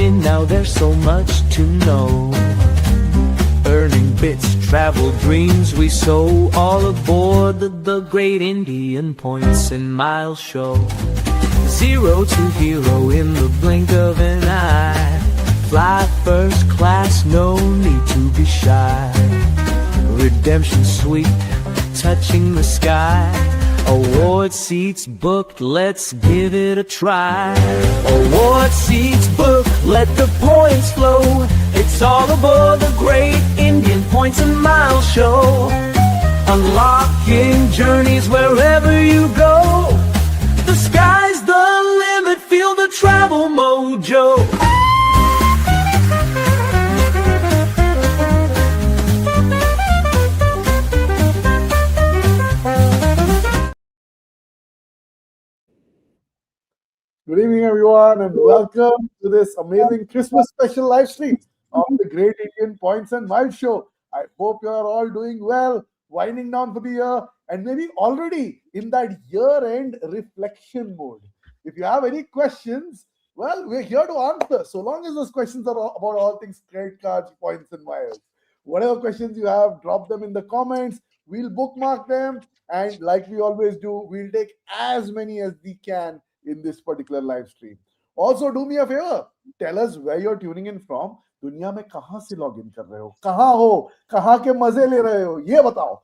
million, now there's so much to know. Earning bits, travel dreams we sow, all aboard the great Indian Points and Miles show. Zero to hero in the blink of an eye. Fly first class, no need to be shy. Redemption sweet, touching the sky. Award seats booked, let's give it a try. Award seats booked, let the points flow. It's all aboard the great Indian Points and Miles show. Unlocking journeys wherever you go. The sky's the limit, feel the travel mojo. Good evening, everyone, and welcome to this amazing Christmas special live stream of the Great Indian Points and Miles Show. I hope you are all doing well, winding down for the year, and maybe already in that year-end reflection mode. If you have any questions, well, we're here to answer, so long as those questions are about all things credit cards, points, and miles. Whatever questions you have, drop them in the comments. We'll bookmark them, and like we always do, we'll take as many as we can in this particular live stream. Also, do me a favor, tell us where you're tuning in from. दुनिया में कहां से log in कर रहे हो, कहां हो, कहां के मजे ले रहे हो, ये बताओ.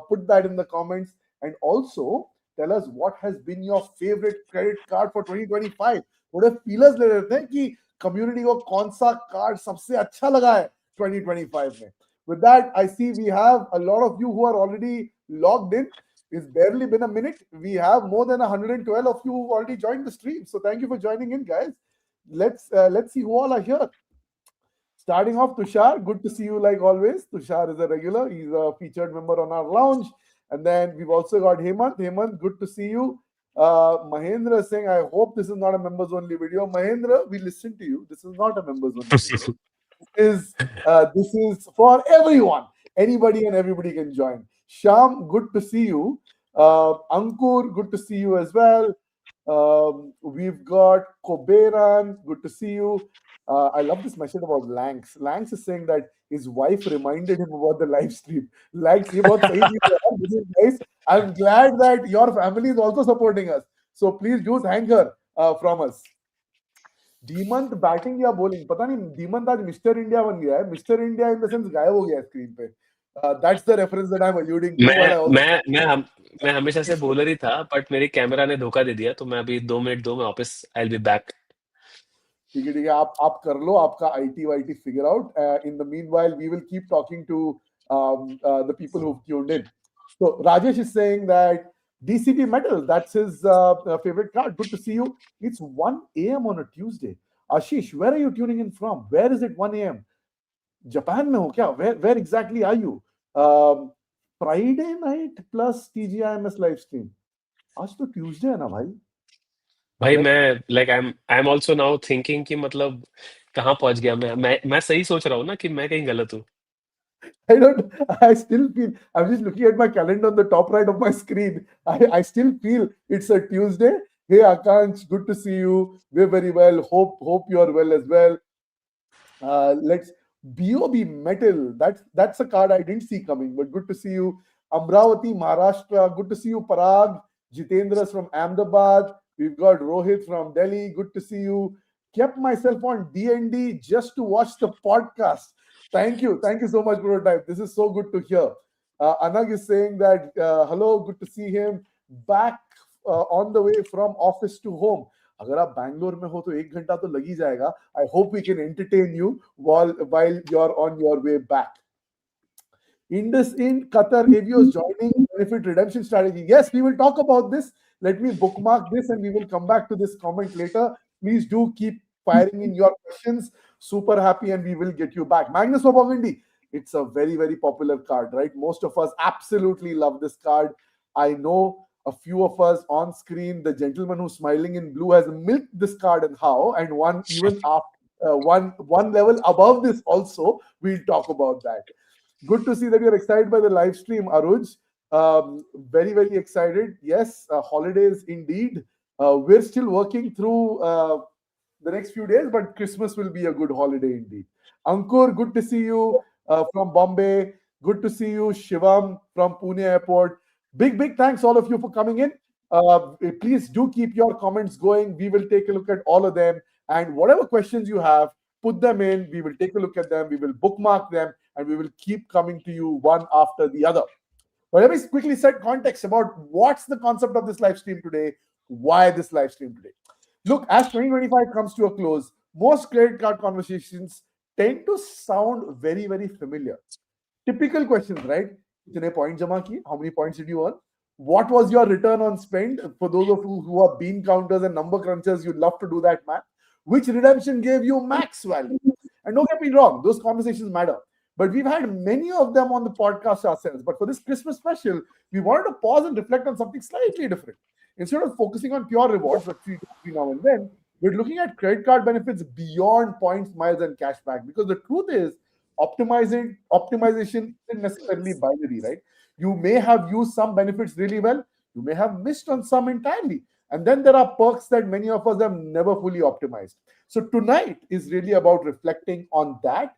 Put that in the comments, and also tell us what has been your favorite credit card for 2025. थोड़े feelers ले रहे थे कि community को कौन सा card सबसे अच्छा लगा है 2025 में. With that, I see we have a lot of you who are already logged in. It's barely been a minute. We have more than 112 of you who already joined the stream. So thank you for joining in, guys. Let's see who all are here. Starting off, Tushar. Good to see you like always. Tushar is a regular. He's a featured member on our lounge. And then we've also got Hemant. Hemant, good to see you. Mahendra is saying, I hope this is not a members only video. Mahendra, we listen to you. This is not a members only video. This is for everyone. Anybody and everybody can join. Sham, good to see you. Ankur, good to see you as well. We've got Koberan, good to see you. I love this message about Lanks. Lanks is saying that his wife reminded him about the live stream. Lanks, this is nice. I'm glad that your family is also supporting us. So please do thank her from us. Demant batting या bowling पता नहीं. Demant आज mister India बन गया है. Mister India in the sense गायब हो गया है स्क्रीन पे. That's the reference that I'm alluding to. मैं हमेशा से बॉलर ही था, बट मेरे कैमरा ने धोखा दे दिया, तो मैं अभी 2 मिनट दो, मैं वापस आई विल बी बैक. ठीक है, आप कर लो आपका IT वाईटी figure out. In the meanwhile, we will keep talking to the people who've tuned in. So Rajesh is saying that DCP Metal, that's his favorite card. Good to see you. It's 1 a.m. on a Tuesday. Ashish, where are you tuning in from? Where is it 1 a.m.? Japan में हो क्या? Where exactly are you? Friday night plus TGIMS live stream. आज तो Tuesday है ना भाई? मैं like I'm also now thinking कि मतलब कहाँ पहुंच गया मैं सही सोच रहा हूँ ना कि मैं कहीं गलत हूँ. I still feel, I'm just looking at my calendar on the top right of my screen. I still feel it's a Tuesday. Hey Akansh, good to see you. We're very well. Hope you are well as well. Let's BOB Metal. That's a card I didn't see coming, but good to see you. Amravati, Maharashtra. Good to see you. Parag. Jitendra from Ahmedabad. We've got Rohit from Delhi. Good to see you. Kept myself on D&D just to watch the podcast. Thank you so much, Prototype. This is so good to hear. Anag is saying that hello, good to see him. Back on the way from office to home. अगर आप बैंगलोर में हो तो 1 घंटा तो लग ही जाएगा. I hope we can entertain you while you're on your way back. Indus in Qatar Avios joining benefit redemption strategy. Yes, we will talk about this. Let me bookmark this and we will come back to this comment later. Please do keep firing in your questions. Super happy and we will get you back. Magnus Wabavindi. It's a very, very popular card, right? Most of us absolutely love this card. I know a few of us on screen, the gentleman who's smiling in blue has milked this card and how, and one even up, one level above this also. We'll talk about that. Good to see that you're excited by the live stream, Aruj. Very, very excited. Yes, holidays indeed. We're still working through the next few days, but Christmas will be a good holiday indeed. Ankur, good to see you from Bombay. Good to see you, Shivam from Pune Airport. Big thanks all of you for coming in. Please do keep your comments going. We will take a look at all of them, and whatever questions you have, put them in. We will take a look at them. We will bookmark them, and we will keep coming to you one after the other. But let me quickly set context about what's the concept of this live stream today, why this live stream today. Look, as 2025 comes to a close, most credit card conversations tend to sound very familiar. Typical questions, right? कितने point जमा किए? How many points did you earn? What was your return on spend? For those of you who are bean counters and number crunchers, you'd love to do that math. Which redemption gave you max value? And don't get me wrong, those conversations matter. But we've had many of them on the podcast ourselves. But for this Christmas special, we wanted to pause and reflect on something slightly different. Instead of focusing on pure rewards, which we do every now and then, we're looking at credit card benefits beyond points, miles, and cashback. Because the truth is, optimization isn't necessarily binary, right? You may have used some benefits really well, you may have missed on some entirely. And then there are perks that many of us have never fully optimized. So tonight is really about reflecting on that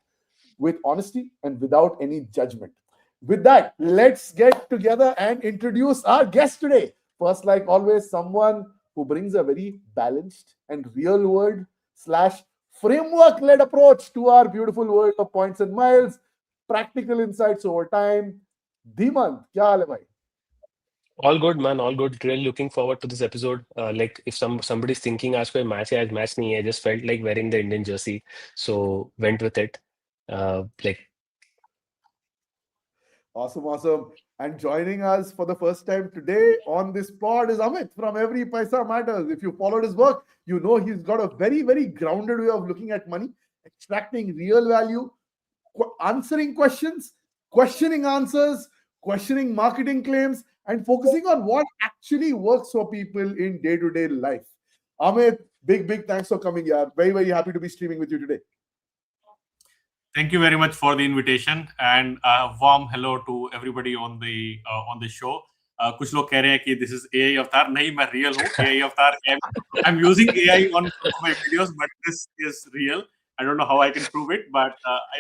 with honesty and without any judgment. With that, let's get together and introduce our guest today. First, like always, someone who brings a very balanced and real world slash framework led approach to our beautiful world of points and miles, practical insights over time. Dhimant, kya haal hai bhai? All good, man. All good. Really looking forward to this episode. Like if somebody's thinking आज कोई match है, आज match नहीं है, I just felt like wearing the Indian jersey, so went with it. Like Awesome. And joining us for the first time today on this pod is Amit from Every Paisa Matters. If you followed his work, you know he's got a very grounded way of looking at money, extracting real value, answering questions, questioning answers, questioning marketing claims, and focusing on what actually works for people in day-to-day life. Amit, big thanks for coming here. Very happy to be streaming with you today. Thank you very much for the invitation and a warm hello to everybody on the show. कुछ लोग कह रहे हैं कि this is AI avatar. नहीं, मैं real हूँ. AI avatar. I'm using AI on my videos, but this is real. I don't know how I can prove it, but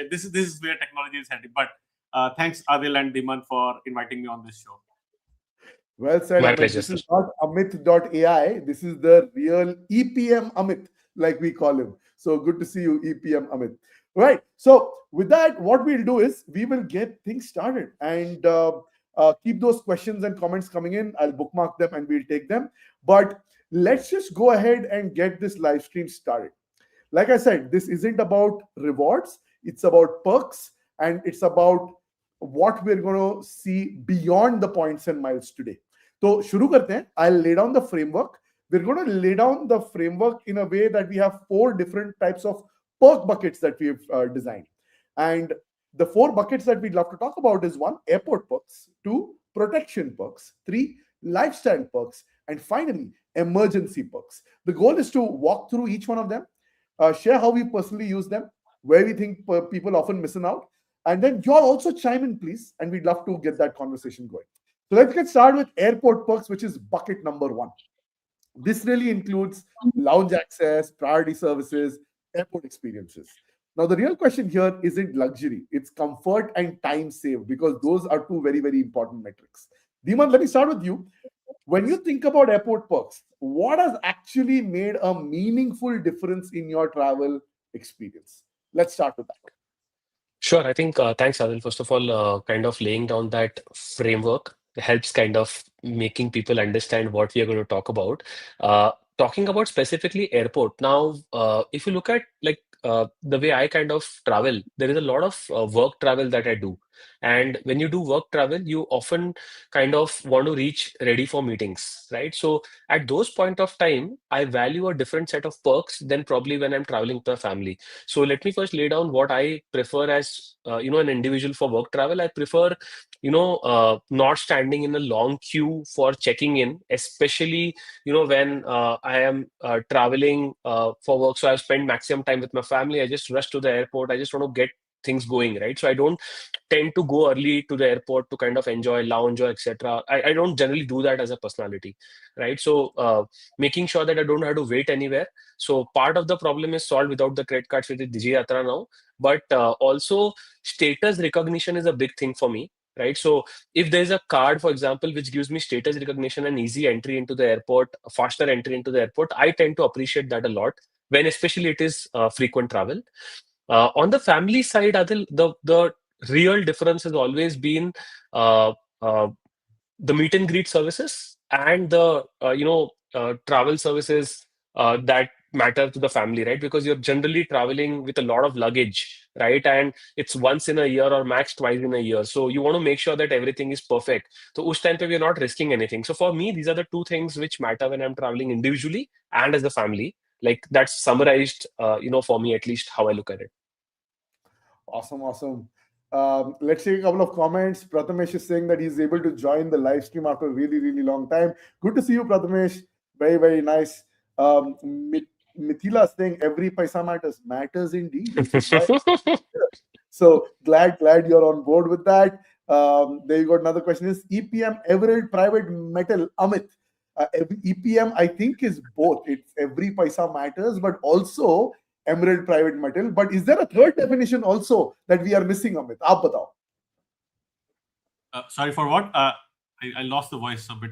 this is where technology is heading. But thanks Adil and Diman for inviting me on this show. Well said, my Amit. pleasure, This sir. is not Amit.ai. This is the real EPM Amit, like we call him. So good to see you, EPM Amit. Right. So with that, what we'll do is we will get things started and keep those questions and comments coming in. I'll bookmark them and we'll take them. But let's just go ahead and get this live stream started. Like I said, this isn't about rewards. It's about perks and it's about what we're going to see beyond the points and miles today. So, shuru karte hain. I'll lay down the framework. We're going to lay down the framework in a way that we have 4 different types of perk buckets that we've designed. And the 4 buckets that we'd love to talk about is 1, airport perks, 2, protection perks, 3, lifestyle perks, and finally, emergency perks. The goal is to walk through each one of them, share how we personally use them, where we think people often missing out, and then you all also chime in, please, and we'd love to get that conversation going. So let's get started with airport perks, which is bucket number 1. This really includes lounge access, priority services, airport experiences. Now, the real question here isn't luxury, it's comfort and time saved, because those are 2 very important metrics. Dhiman, let me start with you. When you think about airport perks, what has actually made a meaningful difference in your travel experience? Let's start with that. Sure. I think thanks, Adil. First of all, kind of laying down that framework helps kind of making people understand what we are going to talk about. Talking about specifically airport. Now, if you look at like the way I kind of travel, there is a lot of work travel that I do. And when you do work travel, you often kind of want to reach ready for meetings, right? So at those point of time, I value a different set of perks than probably when I'm traveling with my family. So let me first lay down what I prefer as an individual for work travel. I prefer not standing in a long queue for checking in, especially when I am traveling for work. So I spend maximum time with my family. I just rush to the airport. I just want to get things going, right? So I don't tend to go early to the airport to kind of enjoy lounge or etc. I don't generally do that as a personality, right? So making sure that I don't have to wait anywhere. So part of the problem is solved without the credit cards with the Digi Yatra now, but also status recognition is a big thing for me, right? So if there's a card, for example, which gives me status recognition and easy entry into the airport, faster entry into the airport, I tend to appreciate that a lot when especially it is frequent travel. On the family side, Adil, the real difference has always been uh, uh, the meet and greet services and the travel services that matter to the family, right? Because you're generally traveling with a lot of luggage, right? And it's once in a year or max twice in a year. So you want to make sure that everything is perfect. So us time pe we're not risking anything. So for me, these are the two things which matter when I'm traveling individually and as a family. Like that's summarized, for me at least how I look at it. Awesome, awesome. Let's take a couple of comments. Prathamesh is saying that he's able to join the live stream after a really, really long time. Good to see you, Prathamesh. Very, very nice. Mithila is saying every paisa matters. Matters indeed, which is why. So glad you're on board with that. There you got another question is EPM Emerald Private Metal Amit. EPM I think is both. It's every paisa matters, but also Emerald Private Metal. But is there a third definition also that we are missing, Amit? Aap batao. Sorry for what? I lost the voice a bit,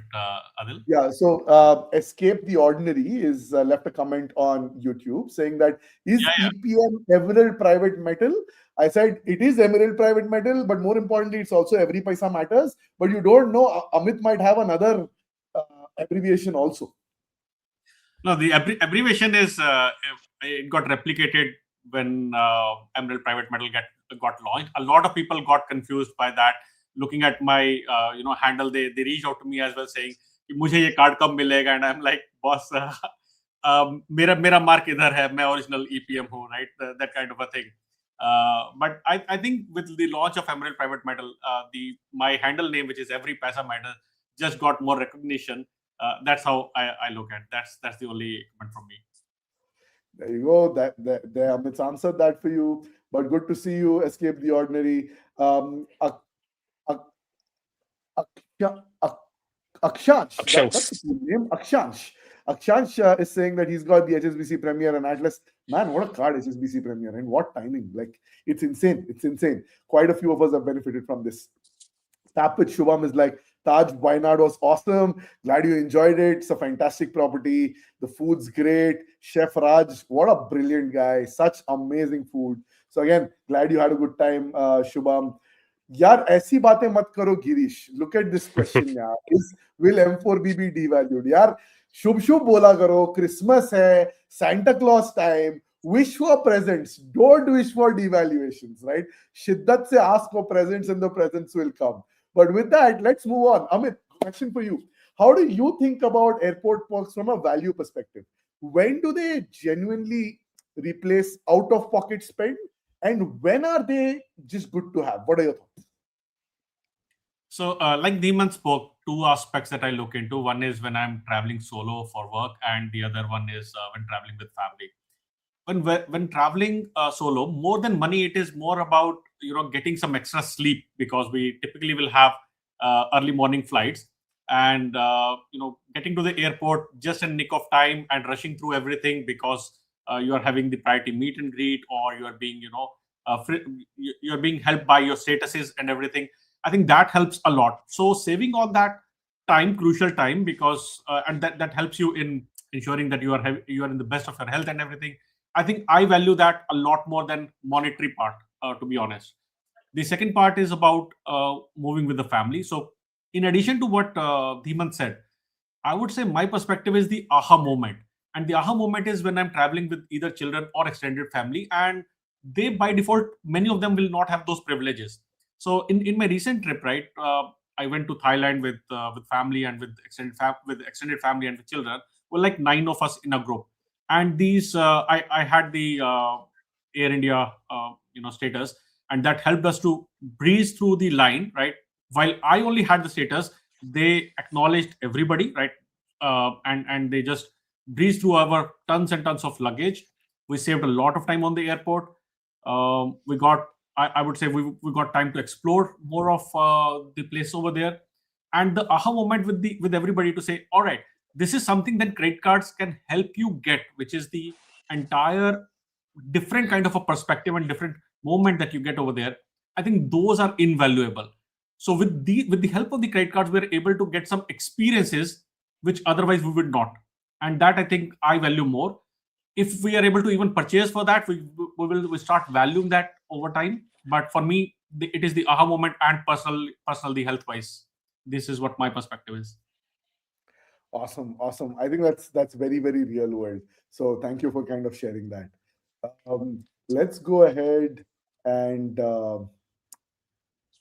Adil. Yeah, so Escape the Ordinary is left a comment on YouTube saying that is EPM Emerald Private Metal? I said it is Emerald Private Metal, but more importantly, it's also every paisa matters. But you don't know, Amit might have another abbreviation also. No, the abbreviation is it got replicated when Emerald Private Metal got launched. A lot of people got confused by that. Looking at my handle, they reached out to me as well saying, "मुझे ये card कब मिलेगा?" And I'm like, "Boss, मेरा mark इधर है, मैं original EPM हूँ," right? That kind of a thing. But I think with the launch of Emerald Private Metal, my handle name, which is Every Paisa Matter, just got more recognition. That's how I look at it. That's the only comment from me. There you go. That Amit's answered that for you. But good to see you escape the ordinary. Akshansh. That's a cool name. Akshansh is saying that he's got the HSBC Premier and Atlas. Man, what a card, HSBC Premier, and what timing. Like, it's insane. It's insane. Quite a few of us have benefited from this. Tapit Shubham is like, Taj Wayanad was awesome. Glad you enjoyed it. It's a fantastic property. The food's great. Chef Raj, what a brilliant guy. Such amazing food. So again, glad you had a good time, Shubham. यार ऐसी बातें मत करो Girish. Look at this question यार. Will M4B be devalued? यार शुभ शुभ बोला करो. Christmas है, Santa Claus time. Wish for presents. Don't wish for devaluations, right? Shiddat se ask for presents and the presents will come. But with that, let's move on. Amit, question for you. How do you think about airport perks from a value perspective? When do they genuinely replace out-of-pocket spend? And when are they just good to have? What are your thoughts? So, like Deeman spoke, two aspects that I look into. One is when I'm traveling solo for work, and the other one is when traveling with family. When traveling solo, more than money, it is more about getting some extra sleep, because we typically will have early morning flights, and getting to the airport just in nick of time and rushing through everything because you are having the priority meet and greet, or you are being you're being helped by your statuses and everything. I think that helps a lot. So saving all that time, crucial time, because and that helps you in ensuring that you are in the best of your health and everything. I think I value that a lot more than monetary part, to be honest. The second part is about moving with the family. So in addition to what Dhiman said, I would say my perspective is the aha moment. And the aha moment is when I'm traveling with either children or extended family, and they by default, many of them will not have those privileges. So in my recent trip, right, I went to Thailand with family and with extended family and with children. Well, like 9 of us in a group, and these I had the Air India status, and that helped us to breeze through the line, right? While I only had the status, they acknowledged everybody, right? And they just breezed through our tons and tons of luggage. We saved a lot of time on the airport. We got I would say we got time to explore more of the place over there, and the aha moment with everybody to say, all right, this is something that credit cards can help you get, which is the entire different kind of a perspective and different moment that you get over there. I think those are invaluable. So with the help of the credit cards, we're able to get some experiences which otherwise we would not, and that I think I value more. If we are able to even purchase for that, we start valuing that over time. But for me, it is the aha moment, and personal the health wise. This is what my perspective is. Awesome, awesome. I think that's very, very real world. So thank you for kind of sharing that. Let's go ahead and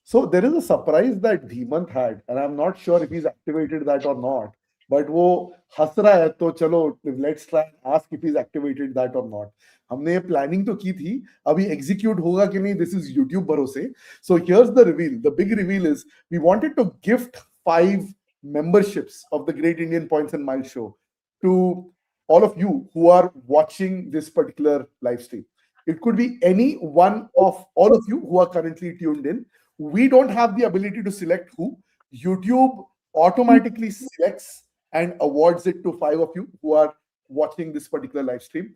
so there is a surprise that Dhimant had, and I'm not sure if he's activated that or not. But वो हंस रहा है तो चलो let's try and ask if he's activated that or not. हमने planning तो की थी, अभी execute होगा कि नहीं, this is YouTube भरोसे. So here's the reveal. The big reveal is we wanted to gift 5 memberships of the Great Indian Points and Miles show to all of you who are watching this particular live stream. It could be any one of all of you who are currently tuned in. We don't have the ability to select who. YouTube automatically selects and awards it to 5 of you who are watching this particular live stream.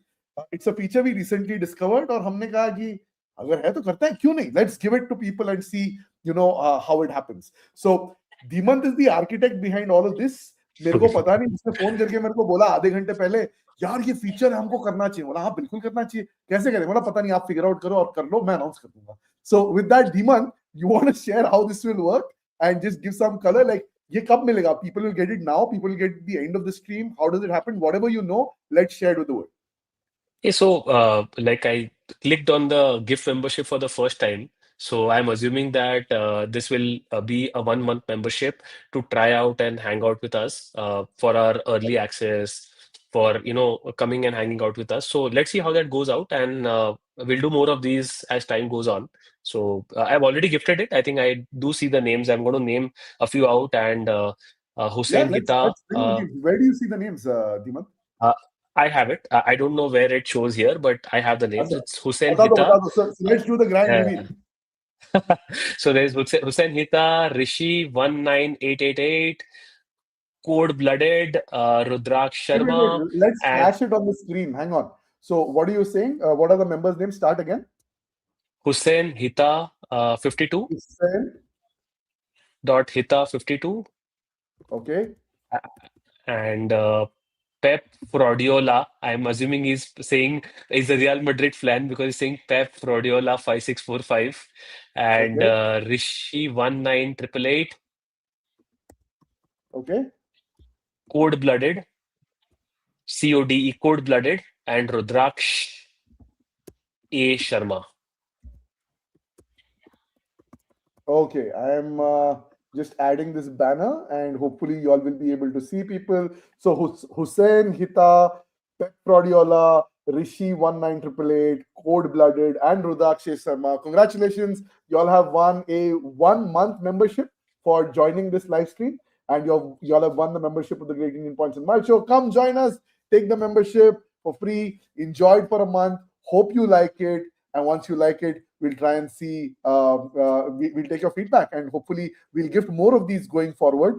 It's a feature we recently discovered, और हमने कहा कि अगर है तो करते हैं, क्यों नहीं? Let's give it to people and see, how it happens. So Dhimant is the architect behind all of this. मेरे को पता नहीं, उसने फोन करके मेरे को बोला आधे घंटे पहले, यार ये फीचर हमको करना चाहिए. बोला हाँ बिल्कुल करना चाहिए. कैसे करें? बोला पता नहीं, आप फिगर आउट करो और कर लो, मैं अनाउंस कर दूंगा. So with that, Dhimant, you want to share how this will work and just give some color, like ये कब मिलेगा? People will get it now, people will get it at the end of the stream. How does it happen? Whatever you know, let's share it with the world. Okay, so like I clicked on the gift membership for the first time. So I'm assuming that this will be a 1 month membership to try out and hang out with us for our early access, for coming and hanging out with us. So let's see how that goes out, and we'll do more of these as time goes on. So I've already gifted it. I think I do see the names. I'm going to name a few out, and Hussein Hita. Where do you see the names, Dhimant? I have it. I don't know where it shows here, but I have the names. It's Hussein बता Hita. दो. So let's do the grand reveal. So there's Hussein Hita, Rishi 19888, Cold Blooded, Rudraksh Sharma, Wait. Let's and flash it on the screen. Hang on. So what are you saying? What are the members' names? Start again. Hussein Hita 52. Hussein. Dot Hita 52. Okay. And Pep Frodiola. I'm assuming he's saying he's a Real Madrid fan because he's saying Pep Frodiola 5645. And Rishi 19888. Okay. Cold Blooded. CODE Cold Blooded. And Rudraksh A. Sharma. Okay, I am just adding this banner, and hopefully you all will be able to see people. So Hussein Hita, Pep Prodiola, Rishi 19888, Cold Blooded, and Rudraksh Sharma. Congratulations, you all have won a 1 month membership for joining this live stream, and you all have won the membership of the Great Indian Points and Miles show. Come join us, take the membership for free, enjoy it for a month. Hope you like it, and once you like it, we'll try and see, we'll take your feedback, and hopefully we'll gift more of these going forward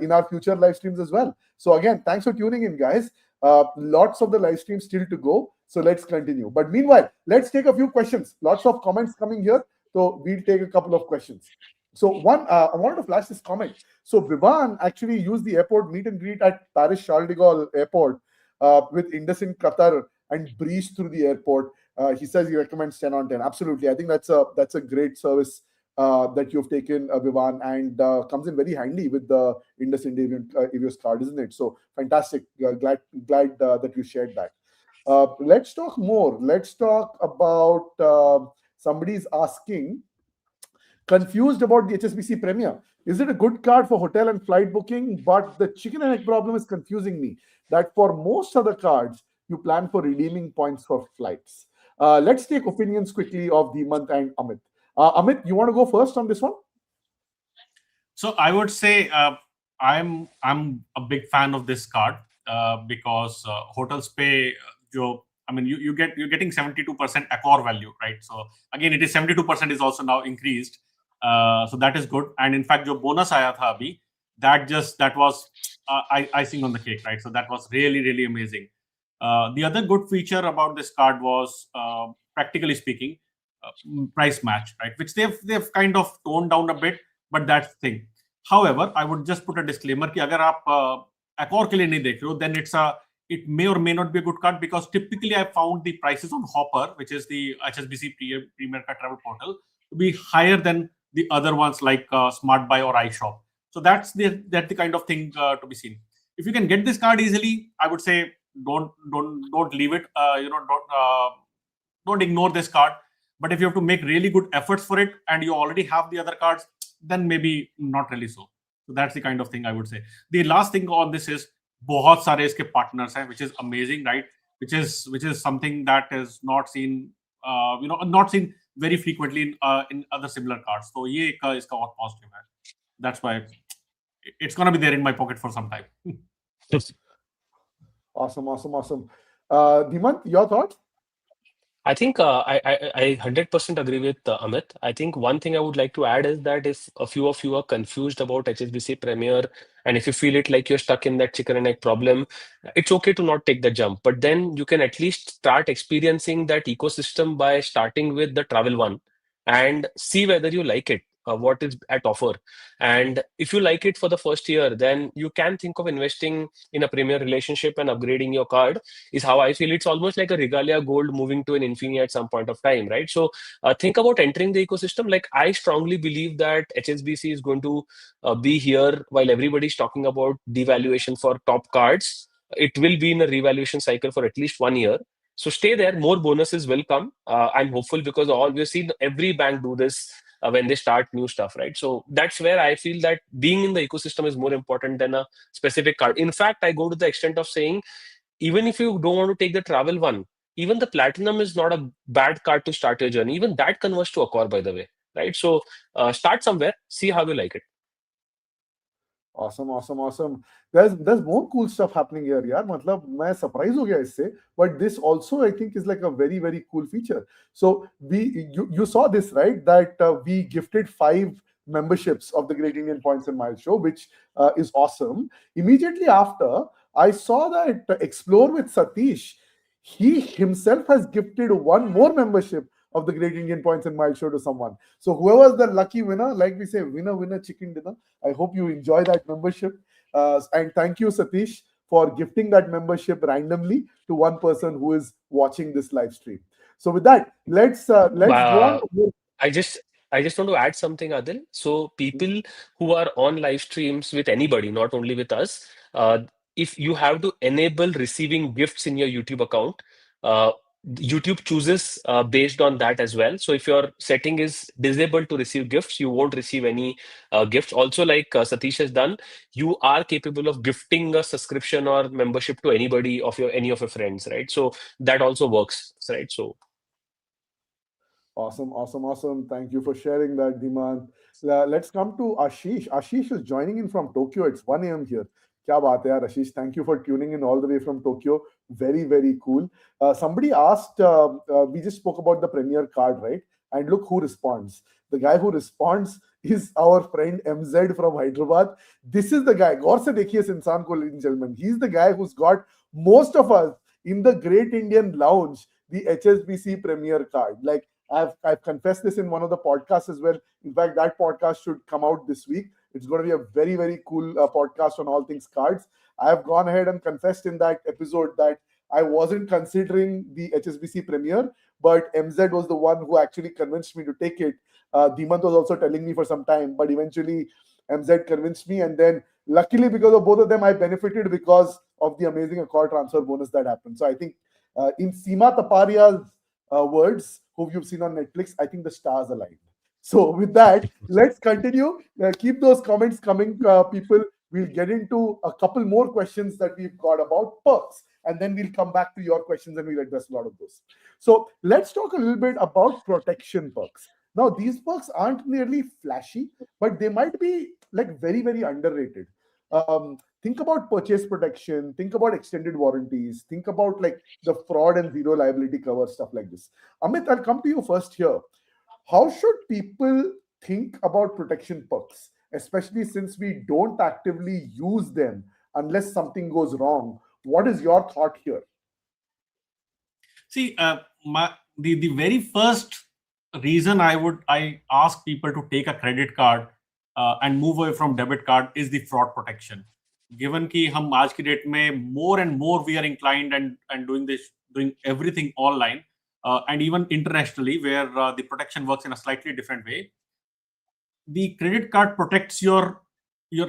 in our future live streams as well. So again, thanks for tuning in, guys. Lots of the live streams still to go, so let's continue. But meanwhile, let's take a few questions. Lots of comments coming here, so we'll take a couple of questions. So one, I wanted to flash this comment. So Vivan actually used the airport meet and greet at Paris Charles de Gaulle Airport with Indus in Qatar and breezed through the airport. He says he recommends 10 on 10. Absolutely. I think that's a great service that you've taken, Vivan, and comes in very handy with the Indus Avios card, isn't it? So fantastic. Glad that you shared that. Let's talk more. Let's talk about somebody's asking, confused about the HSBC Premier. Is it a good card for hotel and flight booking? But the chicken and egg problem is confusing me. That for most other cards, you plan for redeeming points for flights. Let's take opinions quickly of Dhimant and Amit. Amit, you want to go first on this one? So I would say I'm a big fan of this card because hotels पे जो I mean, you're getting 72% accor value, right? So again, it is 72% is also now increased. So that is good. And in fact, जो bonus आया था अभी, that was icing on the cake, right? So that was really, really amazing. The other good feature about this card was, practically speaking, price match, right? Which they've kind of toned down a bit, but that's the thing. However, I would just put a disclaimer कि अगर आप accor के लिए नहीं देख रहे हो, then it may or may not be a good card, because typically I found the prices on Hopper, which is the HSBC Premier card travel portal, to be higher than the other ones like Smart Buy or iShop. So that's the kind of thing to be seen. If you can get this card easily, I would say don't leave it. Don't ignore this card. But if you have to make really good efforts for it and you already have the other cards, then maybe not really so. So that's the kind of thing I would say. The last thing on this is बहुत सारे इसके partners हैं, which is amazing, right? Which is something that is not seen, not seen very frequently in other similar cards. So ये एक इसका और positive है. That's why it's gonna be there in my pocket for some time. Awesome. Dimant, your thoughts? I think I 100% agree with Amit. I think one thing I would like to add is that if a few of you are confused about HSBC Premier, and if you feel it like you're stuck in that chicken and egg problem, it's okay to not take the jump. But then you can at least start experiencing that ecosystem by starting with the travel one and see whether you like it, what is at offer. And if you like it for the first year, then you can think of investing in a Premier relationship and upgrading your card, is how I feel. It's almost like a Regalia Gold moving to an Infinia at some point of time, right? So think about entering the ecosystem. Like, I strongly believe that HSBC is going to be here while everybody's talking about devaluation for top cards. It will be in a revaluation cycle for at least 1 year. So stay there. More bonuses will come. I'm hopeful, because all we've seen every bank do this when they start new stuff, right? So that's where I feel that being in the ecosystem is more important than a specific card. In fact, I go to the extent of saying, even if you don't want to take the travel one, even the platinum is not a bad card to start your journey. Even that converts to a core, by the way, right? So start somewhere, see how you like it. Awesome. There's more cool stuff happening here, yaar. मतलब मैं surprise हो गया इससे, but this also I think is like a very very cool feature. So you saw this, right? That we gifted 5 memberships of the Great Indian Points and Miles show, which is awesome. Immediately after, I saw that Explore with Satish, he himself has gifted one more membership of the Great Indian Points and Miles show to someone. So whoever's the lucky winner, like we say, winner chicken dinner. I hope you enjoy that membership. And thank you, Satish, for gifting that membership randomly to one person who is watching this live stream. So with that, let's go on. I just want to add something, Adil. So people who are on live streams with anybody, not only with us, if you have to enable receiving gifts in your YouTube account, YouTube chooses based on that as well. So if your setting is disabled to receive gifts, you won't receive any gifts. Also, like Satish has done, you are capable of gifting a subscription or membership to anybody of any of your friends, right? So that also works, right? So Awesome. Thank you for sharing that, Diman. Let's come to Ashish. Ashish is joining in from Tokyo. It's 1 a.m. here. Kya baat hai, yaar, Ashish? Thank you for tuning in all the way from Tokyo. Very, very cool. Somebody asked, we just spoke about the Premier card, right? And look who responds. The guy who responds is our friend MZ from Hyderabad. This is the guy. Gaur se dekhiye is insaan ko, ladies and gentlemen. He's the guy who's got most of us in the Great Indian Lounge, the HSBC Premier card. Like, I've confessed this in one of the podcasts as well. In fact, that podcast should come out this week. It's going to be a very, very cool podcast on all things cards. I have gone ahead and confessed in that episode that I wasn't considering the HSBC Premier, but MZ was the one who actually convinced me to take it. Dimant was also telling me for some time, but eventually MZ convinced me. And then luckily, because of both of them, I benefited because of the amazing Accor transfer bonus that happened. So I think in Seema Taparia's words, who you've seen on Netflix, I think the stars aligned. So with that, let's continue. Keep those comments coming, people. We'll get into a couple more questions that we've got about perks, and then we'll come back to your questions and we'll address a lot of those. So let's talk a little bit about protection perks. Now, these perks aren't nearly flashy, but they might be like very, very underrated. think about purchase protection, think about extended warranties, think about like the fraud and zero liability cover, stuff like this. Amit, I'll come to you first here. How should people think about protection perks, especially since we don't actively use them unless something goes wrong? What is your thought here? See, the very first reason I ask people to take a credit card and move away from debit card is the fraud protection. Given कि हम आज की date में more and more we are inclined and doing everything online and even internationally where the protection works in a slightly different way. The credit card protects your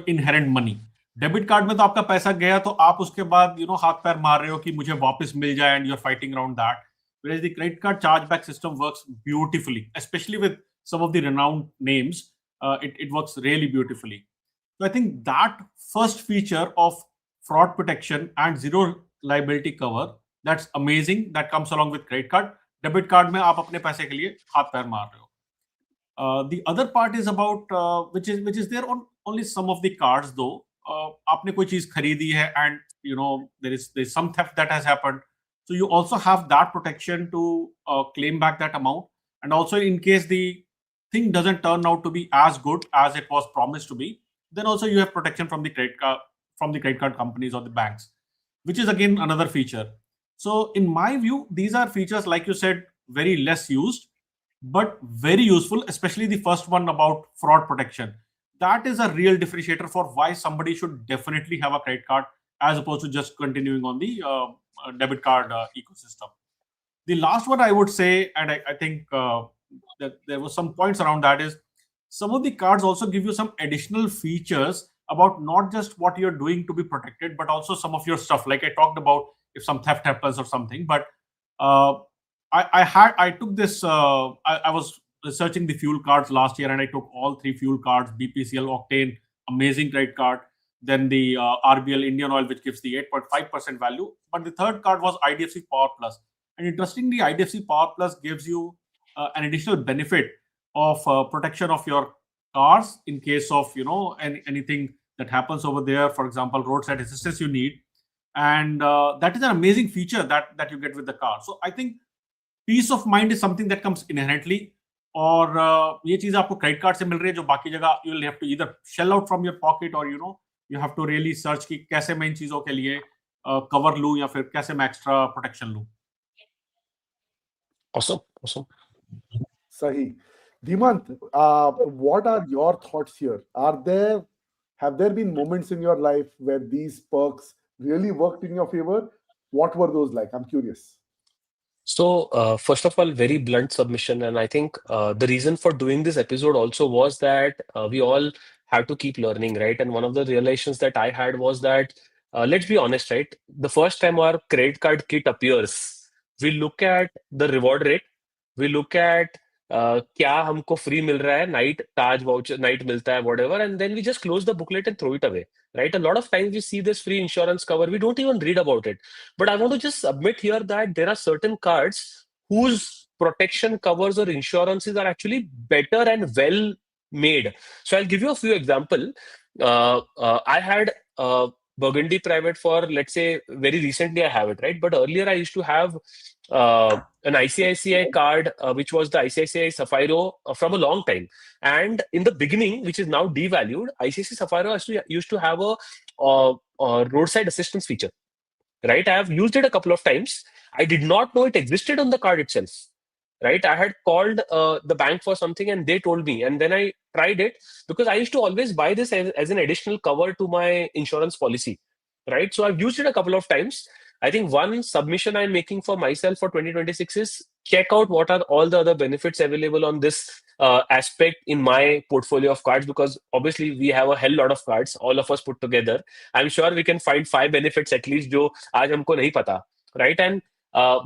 inherent money. Debit card में तो आपका पैसा गया तो आप उसके बाद हाथ पैर मार रहे हो कि मुझे वापस मिल जाए and you are fighting around that. Whereas the credit card chargeback system works beautifully, especially with some of the renowned names. It works really beautifully. So I think that first feature of fraud protection and zero liability cover, that's amazing. That comes along with credit card. Debit card में आप अपने पैसे के लिए हाथ पैर मार रहे हो. The other part is about which is there on only some of the cards though. आपने कोई चीज खरीदी है and there's some theft that has happened. So you also have that protection to claim back that amount. And also in case the thing doesn't turn out to be as good as it was promised to be, then also you have protection from the credit card companies or the banks, which is again another feature. So in my view, these are features, like you said, very less used, but very useful, especially the first one about fraud protection. That is a real differentiator for why somebody should definitely have a credit card as opposed to just continuing on the debit card ecosystem. The last one I would say, and I think that there was some points around that, is some of the cards also give you some additional features about not just what you're doing to be protected, but also some of your stuff. Like I talked about if some theft happens or something. But I took this. I was researching the fuel cards last year, and I took all 3 fuel cards: BPCL, Octane, amazing credit card. Then the RBL Indian Oil, which gives the 8.5% value. But the third card was IDFC Power Plus. And interestingly, IDFC Power Plus gives you an additional benefit of protection of your cars in case of anything that happens over there. For example, roadside assistance you need, and that is an amazing feature that you get with the car. So I think peace of mind is something that comes inherently. और ये चीज आपको credit card से मिल रही है जो बाकी जगह you will have to either shell out from your pocket or you have to really search कि कैसे मैं इन चीजों के लिए कवर लूं या फिर कैसे मैं एक्स्ट्रा प्रोटेक्शन लूं. Awesome. Sahi. Dimant, what are your thoughts here? Have there been moments in your life where these perks really worked in your favor? What were those like? I'm curious. So, first of all, very blunt submission, and I think the reason for doing this episode also was that we all have to keep learning, right? And one of the realizations that I had was that, let's be honest, right? The first time our credit card kit appears, we look at the reward rate, we look at क्या हमको free मिल रहा है, night Taj voucher, night मिलता है, whatever, and then we just close the booklet and throw it away, right? A lot of times we see this free insurance cover, we don't even read about it. But I want to just submit here that there are certain cards whose protection covers or insurances are actually better and well made. So I'll give you a few examples. I had Burgundy Private for, let's say, very recently I have it, right? But earlier I used to have an ICICI card, which was the ICICI Sapphire from a long time. And in the beginning, which is now devalued, ICICI Sapphire used to have a roadside assistance feature, right? I have used it a couple of times. I did not know it existed on the card itself, right? I had called the bank for something and they told me, and then I tried it because I used to always buy this as an additional cover to my insurance policy, right? So I've used it a couple of times. I think one submission I'm making for myself for 2026 is check out what are all the other benefits available on this aspect in my portfolio of cards, because obviously we have a hell lot of cards, all of us put together. I'm sure we can find 5 benefits at least जो आज हमको नहीं पता, right? And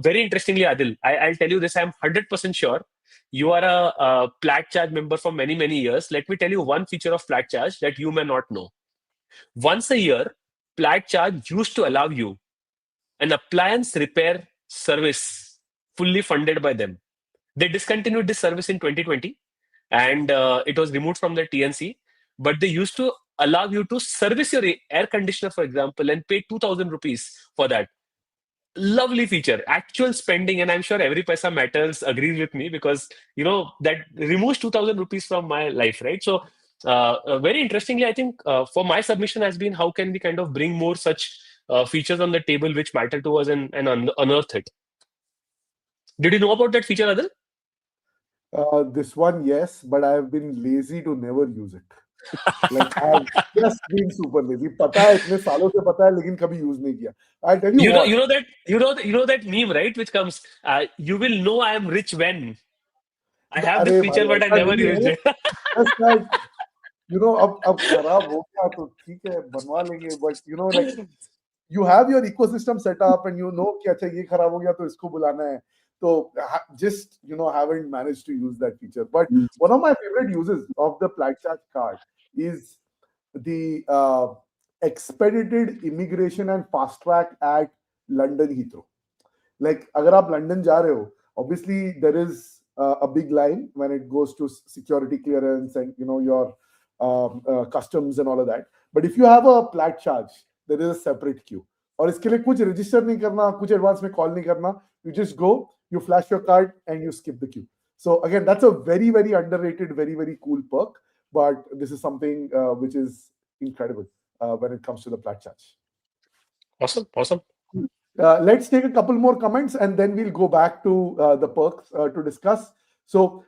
very interestingly, Adil, I'll tell you this, I'm 100% sure you are a Plat Charge member for many, many years. Let me tell you one feature of Plat Charge that you may not know. Once a year, Plat Charge used to allow you an appliance repair service fully funded by them. They discontinued this service in 2020 and it was removed from the TNC, but they used to allow you to service your air conditioner, for example, and pay 2,000 rupees for that. Lovely feature, actual spending, and I'm sure every paisa matters agrees with me, because that removes 2,000 rupees from my life, right? So very interestingly, I think for my submission has been, how can we kind of bring more such features on the table which matter to us, and unearth it. Did you know about that feature, Adil? This one, yes, but I have been lazy to never use it. Like I've just been super lazy. पता है इतने सालों से पता है लेकिन कभी use नहीं किया. I tell you what. You know that meme, right? Which comes, you will know I am rich when I have this अरे feature, भाई but I ऐसा never नहीं used है. it. Just like अब खराब हो गया तो ठीक है बनवा लेंगे. But like you have your ecosystem set up and कि अच्छा ये खराब हो गया तो इसको बुलाना है. So just haven't managed to use that feature. But one of my favorite uses of the Flat Charge card is the expedited immigration and fast track at London Heathrow. Like अगर आप लंदन जा रहे हो, obviously there is a big line when it goes to security clearance and your customs and all of that. But if you have a flat charge, there is a separate queue. और इसके लिए कुछ register नहीं करना, कुछ advance में call नहीं करना. You just go, you flash your card, and you skip the queue. So again, that's a very, very underrated, very, very cool perk. But this is something which is incredible when it comes to the flat charge. Awesome. Let's take a couple more comments and then we'll go back to the perks to discuss. So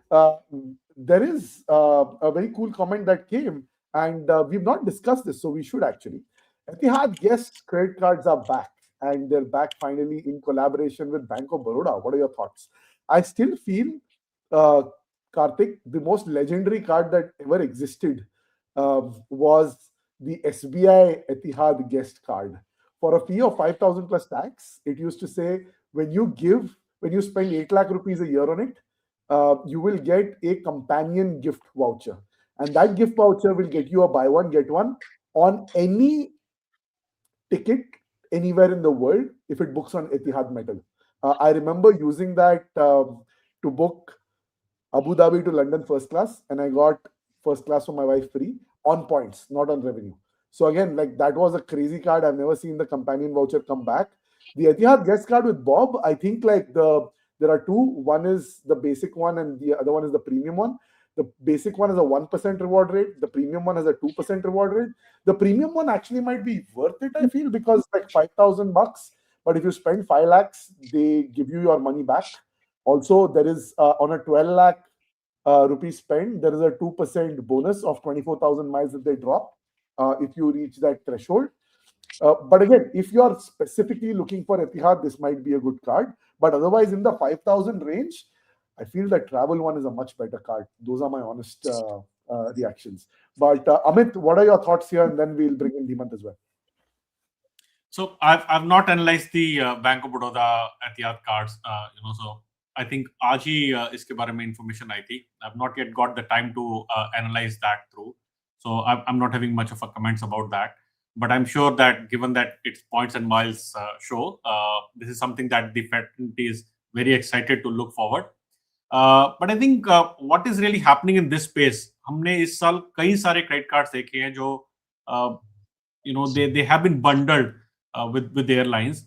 there is a very cool comment that came, and we've not discussed this, so we should actually. Etihad Guest credit cards are back, and they're back finally in collaboration with Bank of Baroda. What are your thoughts? I still feel, Karthik, the most legendary card that ever existed was the SBI Etihad Guest card. For a fee of 5,000 plus tax, it used to say when you spend 8 lakh rupees a year on it, you will get a companion gift voucher. And that gift voucher will get you a buy one, get one on any ticket anywhere in the world if it books on Etihad Metal. I remember using that to book Abu Dhabi to London first class, and I got first class for my wife free on points, not on revenue. So again, like that was a crazy card. I've never seen the companion voucher come back. The Etihad Guest card with Bob, I think there are two. One is the basic one, and the other one is the premium one. The basic one is a 1% reward rate. The premium one has a 2% reward rate. The premium one actually might be worth it, I feel, because like 5,000 bucks. But if you spend 5 lakhs, they give you your money back. Also, there is on a 12 lakh rupees spend, there is a 2% bonus of 24,000 miles that they drop if you reach that threshold. But again, if you are specifically looking for Etihad, this might be a good card. But otherwise, in the 5,000 range, I feel that travel one is a much better card. Those are my honest reactions. But Amit, what are your thoughts here? And then we'll bring in Hemant as well. So I've not analyzed the Bank of Baroda Etihad cards. So I think आज ही इसके बारे में information आई थी. I've not yet got the time to analyze that through. So I'm not having much of a comments about that. But I'm sure that given that it's points and miles show, this is something that the fraternity is very excited to look forward. But I think what is really happening in this space, हमने इस साल कई सारे credit cards देखे हैं जो they have been bundled with airlines,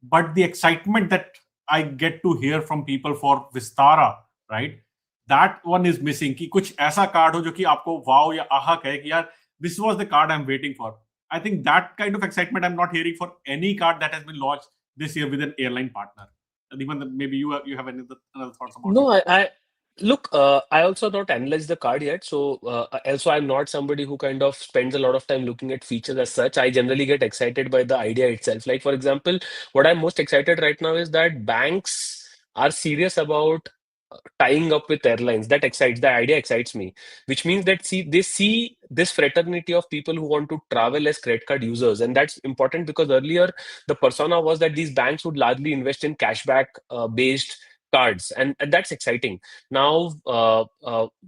but the excitement that I get to hear from people for Vistara, right? That one is missing. कि कुछ ऐसा card हो जो कि आपको wow या aha कहे कि यार this was the card I'm waiting for. I think that kind of excitement I'm not hearing for any card that has been launched this year with an airline partner. And even maybe you have any other thoughts about No, it? I look. I also not analyzed the card yet, so also I'm not somebody who kind of spends a lot of time looking at features as such. I generally get excited by the idea itself. Like for example, what I'm most excited right now is that banks are serious about tying up with airlines. The idea excites me, which means that they see this fraternity of people who want to travel as credit card users, and that's important because earlier the persona was that these banks would largely invest in cashback based cards, and that's exciting. Now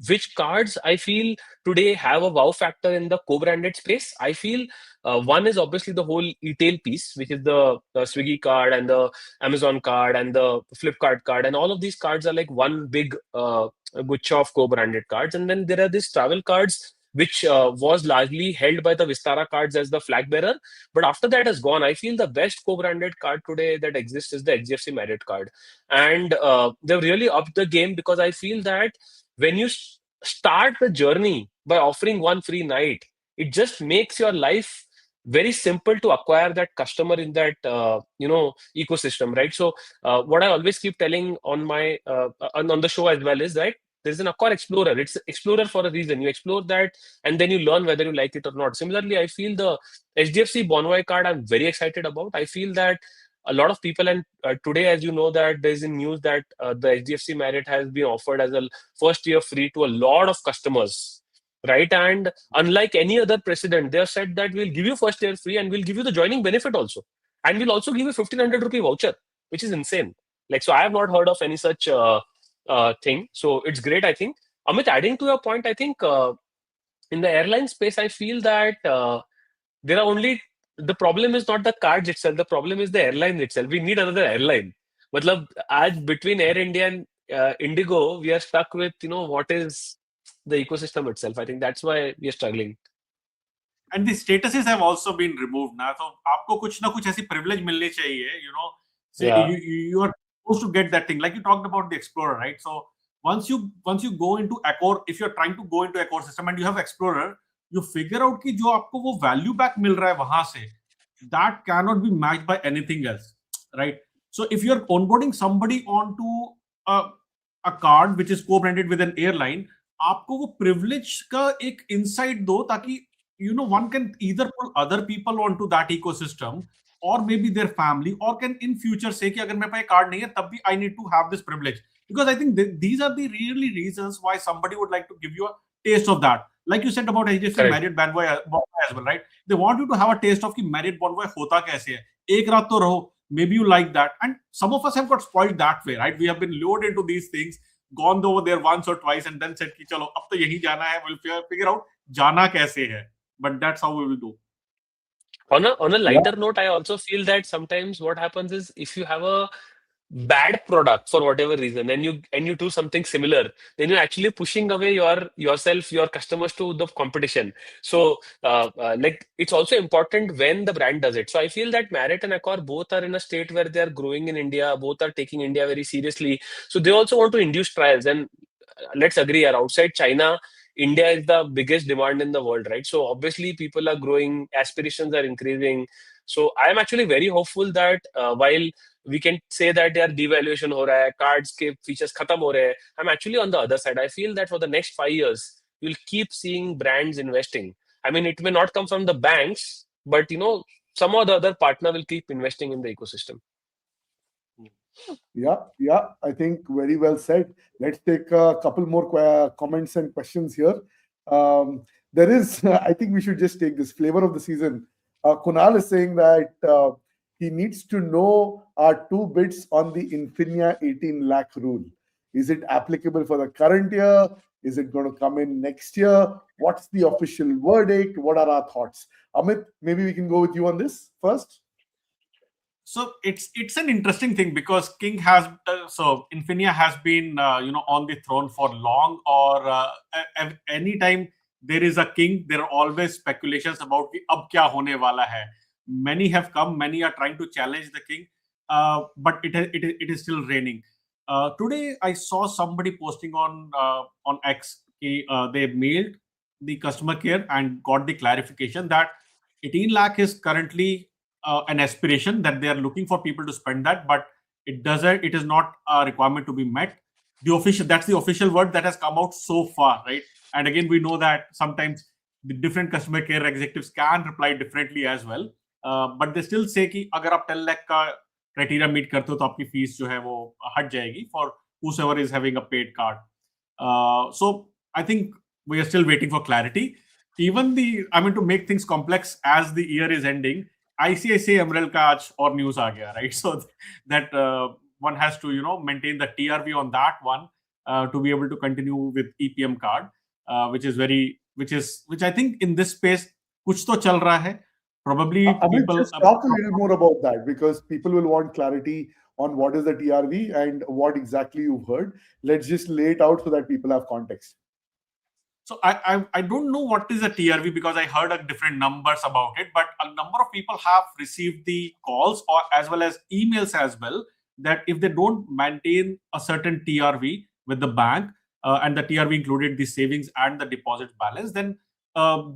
which cards I feel today have a wow factor in the co-branded space? I feel one is obviously the whole e-tail piece, which is the Swiggy card and the Amazon card and the Flipkart card, and all of these cards are like one big gucha of co-branded cards. And then there are these travel cards which was largely held by the Vistara cards as the flag bearer. But after that has gone, I feel the best co-branded card today that exists is the HDFC Merit card. And they've really upped the game, because I feel that when you start the journey by offering one free night, it just makes your life very simple to acquire that customer in that ecosystem, right? So what I always keep telling on my on the show as well is that there's an Accor Explorer. It's Explorer for a reason. You explore that, and then you learn whether you like it or not. Similarly, I feel the HDFC Bonvoy card I'm very excited about. I feel that a lot of people, and today, as you know, that there's in news that the HDFC Merit has been offered as a first year free to a lot of customers, right? And unlike any other precedent, they have said that we'll give you first year free and we'll give you the joining benefit also. And we'll also give you 1,500 rupee voucher, which is insane. Like, so I have not heard of any such thing. So it's great, I think. Amit, adding to your point, I think in the airline space, I feel that there are only, the problem is not the cards itself, the problem is the airline itself. We need another airline. Matlab, as between Air India and Indigo, we are stuck with, what is the ecosystem itself. I think that's why we are struggling. And the statuses have also been removed now. So आपको कुछ ना कुछ ऐसी privilege मिलनी चाहिए, say Yeah. you are supposed to get that thing. Like you talked about the Explorer, right? So once you go into Accor, if you're trying to go into Accor system and you have Explorer, you figure out कि जो आपको वो value back मिल रहा है वहां से, that cannot be matched by anything else, right? So if you're onboarding somebody onto a card which is co-branded with an airline, आपको वो privilege का एक insight दो, ताकि one can either pull other people onto that ecosystem, or maybe their family, or can in future say कि अगर मेरे पास card नहीं है तब भी I need to have this privilege. Because I think these are the really reasons why somebody would like to give you a taste of that. Like you said about HDFC Marriott Bonvoy as well, right? They want you to have a taste of कि Marriott Bonvoy होता कैसे है. एक रात तो रहो, maybe you like that. And some of us have got spoiled that way, right? We have been lured into these things, gone over there once or twice, and then said कि चलो अब तो यही जाना है. We'll figure out जाना कैसे है. But that's how we will do. On a lighter note, I also feel that sometimes what happens is, if you have a bad product for whatever reason, and you do something similar, then you're actually pushing away your customers to the competition. So like, it's also important when the brand does it. So I feel that Marriott and Accor both are in a state where they are growing in India, both are taking India very seriously. So they also want to induce trials. And let's agree, outside China, India is the biggest demand in the world, right? So obviously people are growing, aspirations are increasing. So I am actually very hopeful that while we can say that their devaluation ho raha hai, cards ke features khatam ho rahe hai, I'm actually on the other side. I feel that for the next 5 years, you'll keep seeing brands investing. I mean, it may not come from the banks, but some or the other partner will keep investing in the ecosystem. Yeah, I think very well said. Let's take a couple more comments and questions here. There is, I think we should just take this flavor of the season. Kunal is saying that he needs to know our 2 bits on the Infinia 18 lakh rule. Is it applicable for the current year? Is it going to come in next year? What's the official verdict? What are our thoughts? Amit, maybe we can go with you on this first. So it's an interesting thing, because King has Infinia has been on the throne for long, or anytime there is a king, there are always speculations about ab kya hone wala hai. Many have come, many are trying to challenge the king, but it is still reigning. Today I saw somebody posting on X, they mailed the customer care and got the clarification that 18 lakh is currently an aspiration, that they are looking for people to spend that, but it is not a requirement to be met. That's the official word that has come out so far, right? And again, we know that sometimes the different customer care executives can reply differently as well, but they still say कि अगर आप 10 lakh का criteria meet करते हो तो आपकी fees जो है वो हट जाएगी for whosoever is having a paid card. So I think we are still waiting for clarity. Even to make things complex as the year is ending, ICICI Emerald का आज और news आ गया, right? So that one has to maintain the TRV on that one to be able to continue with EPM card, which I think in this space कुछ तो चल रहा है. Probably people just talk a little more about that, because people will want clarity on what is the TRV and what exactly you've heard. Let's just lay it out so that people have context. So I don't know what is a TRV because I heard different numbers about it, but a number of people have received the calls or as well as emails as well, that if they don't maintain a certain TRV with the bank, and the TRV included the savings and the deposit balance, then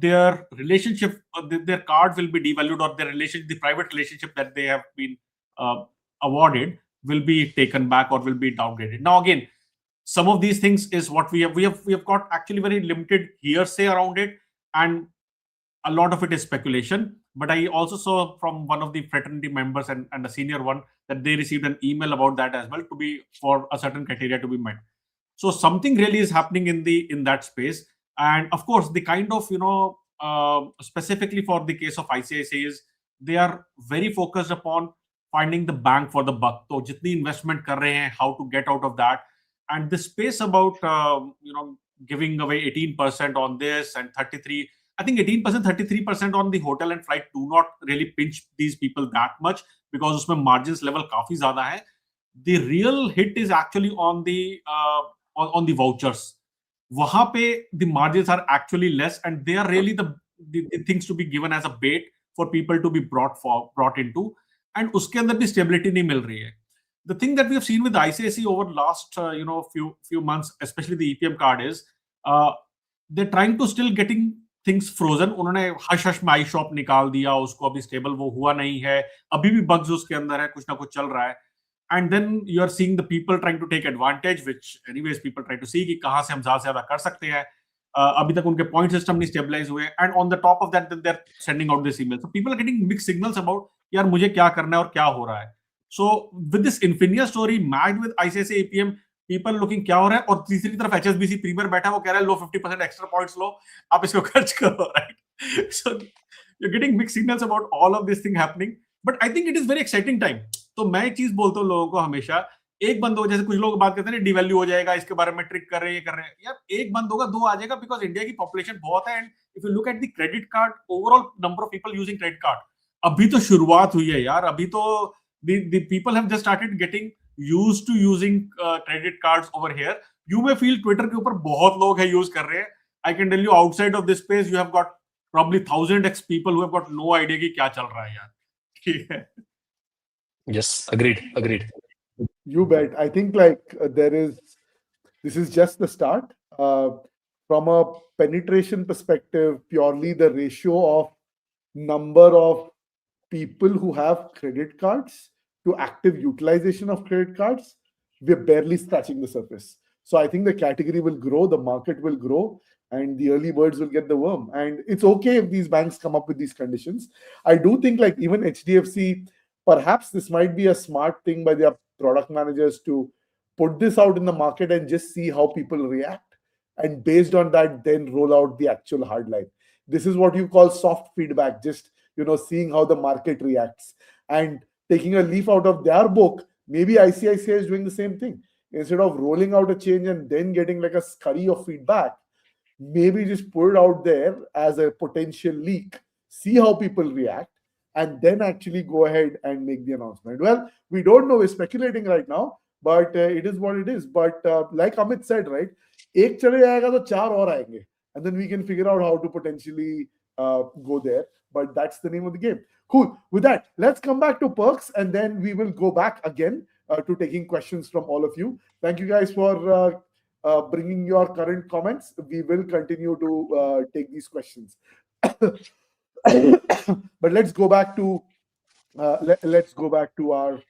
their relationship, their card will be devalued, or the private relationship that they have been uh, awarded will be taken back or will be downgraded. Now again, some of these things is what we have got actually very limited hearsay around it, and a lot of it is speculation. But I also saw from one of the fraternity members and a senior one that they received an email about that as well, to be for a certain criteria to be met. So something really is happening in that space. And of course, the kind of specifically for the case of ICICI is they are very focused upon finding the bang for the buck. So jitni investment kar rahe hain, how to get out of that. And the space about giving away 18% on this and 33, I think 18%, 33% on the hotel and flight do not really pinch these people that much, because usme margins level काफी ज़्यादा है. The real hit is actually on the vouchers. वहां पे the margins are actually less, and they are really the things to be given as a bait for people to be brought into, and उसके अंदर भी stability नहीं मिल रही है. The thing that we have seen with ICICI over last few months, especially the EPM card, is they're trying to still getting things frozen. उन्होंने hush hush में आई shop निकाल दिया, उसको अभी स्टेबल वो हुआ नहीं है, अभी भी बग्स उसके अंदर है, कुछ ना कुछ चल रहा है. And then you are seeing the people trying to take advantage, which anyways people try to see कि कहाँ से हम ज़्यादा से ज़्यादा कर सकते हैं. अभी तक उनके पॉइंट सिस्टम नहीं स्टेबलाइज हुए, and on the top of that they're sending out this email. So people are getting mixed signals about यार मुझे क्या करना है और क्या हो रहा है. So with this Infinia story, mad with ICICI EPM, people looking क्या हो रहा है, और तीसरी तरफ HSBC Premier बैठा, वो कह रहा है लो 50% एक्स्ट्रा पॉइंट्स लो, आप इसको खर्च करो, right? So you're getting mixed signals about all of this thing happening, but I think it is very exciting time. तो मैं एक चीज बोलता हूँ लोगों को हमेशा, एक बंद हो, जैसे कुछ लोग बात करते हैं डिवैल्यू हो जाएगा, इसके बारे में ट्रिक कर रहे हैं, ये कर रहे हैं, यार एक बंद होगा दो आ जाएगा, बिकॉज इंडिया की पॉपुलेशन बहुत है. And if you look at the credit card, overall number of people using credit card, अभी तो शुरुआत हुई है यार. अभी तो the people have just started getting used to using credit cards over here. You may feel Twitter के ऊपर बहुत लोग है यूज कर रहे हैं. I can tell you outside of this space you have got probably 1000x people who have got no idea कि क्या चल रहा है यार. ठीक है. Yes, agreed. You bet. I think this is just the start. From a penetration perspective, purely the ratio of number of people who have credit cards to active utilization of credit cards, we're barely scratching the surface. So I think the category will grow, the market will grow, and the early birds will get the worm. And it's okay if these banks come up with these conditions. I do think even HDFC, perhaps this might be a smart thing by their product managers to put this out in the market and just see how people react. And based on that, then roll out the actual hard line. This is what you call soft feedback, just seeing how the market reacts and taking a leaf out of their book. Maybe ICICI is doing the same thing. Instead of rolling out a change and then getting a scurry of feedback, maybe just put it out there as a potential leak, see how people react, and then actually go ahead and make the announcement. Well, we don't know, we're speculating right now, but it is what it is. But like Amit said, right, एक चले जाएगा तो चार और आएंगे, and then we can figure out how to potentially go there. But that's the name of the game. Cool. With that, let's come back to perks, and then we will go back again to taking questions from all of you. Thank you guys for bringing your current comments. We will continue to take these questions. But let's go back to our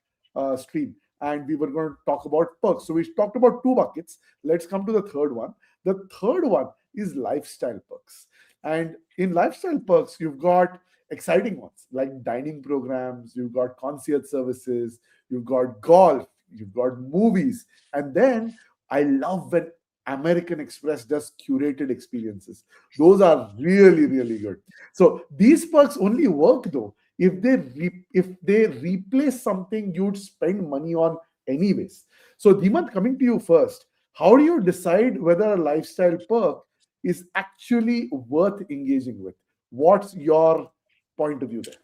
stream, and we were going to talk about perks. So we talked about two buckets. Let's come to the third one. The third one is lifestyle perks. And in lifestyle perks, you've got exciting ones like dining programs, you've got concierge services, you've got golf, you've got movies. And then I love when American Express does curated experiences. Those are really, really good. So these perks only work though if they replace something you'd spend money on anyways. So Dhimant, coming to you first, how do you decide whether a lifestyle perk is actually worth engaging with? What's your point of view there?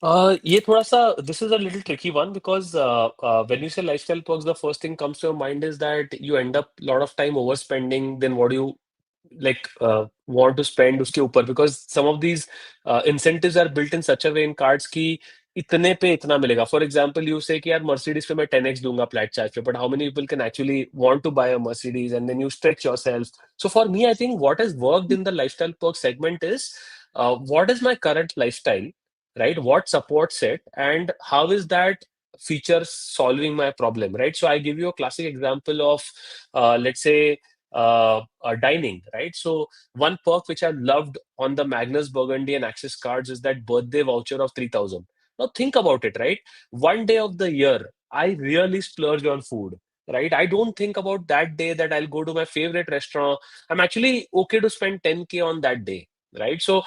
ये थोड़ा सा this is a little tricky one because when you say lifestyle perks, the first thing comes to your mind is that you end up a lot of time overspending than what you like want to spend उसके ऊपर because some of these incentives are built in such a way in cards कि इतने पे इतना मिलेगा. For example, you say कि यार Mercedes पे मैं 10x दूंगा flat charge पे, but how many people can actually want to buy a Mercedes and then you stretch yourself. So for me, I think what has worked in the lifestyle perk segment is what is my current lifestyle, right? What supports it, and how is that feature solving my problem, right? So I give you a classic example of, let's say, dining, right? So one perk which I loved on the Magnus Burgundy and Axis cards is that birthday voucher of 3,000. Now think about it, right? One day of the year, I really splurge on food, right? I don't think about that day that I'll go to my favorite restaurant. I'm actually okay to spend 10K on that day, right? So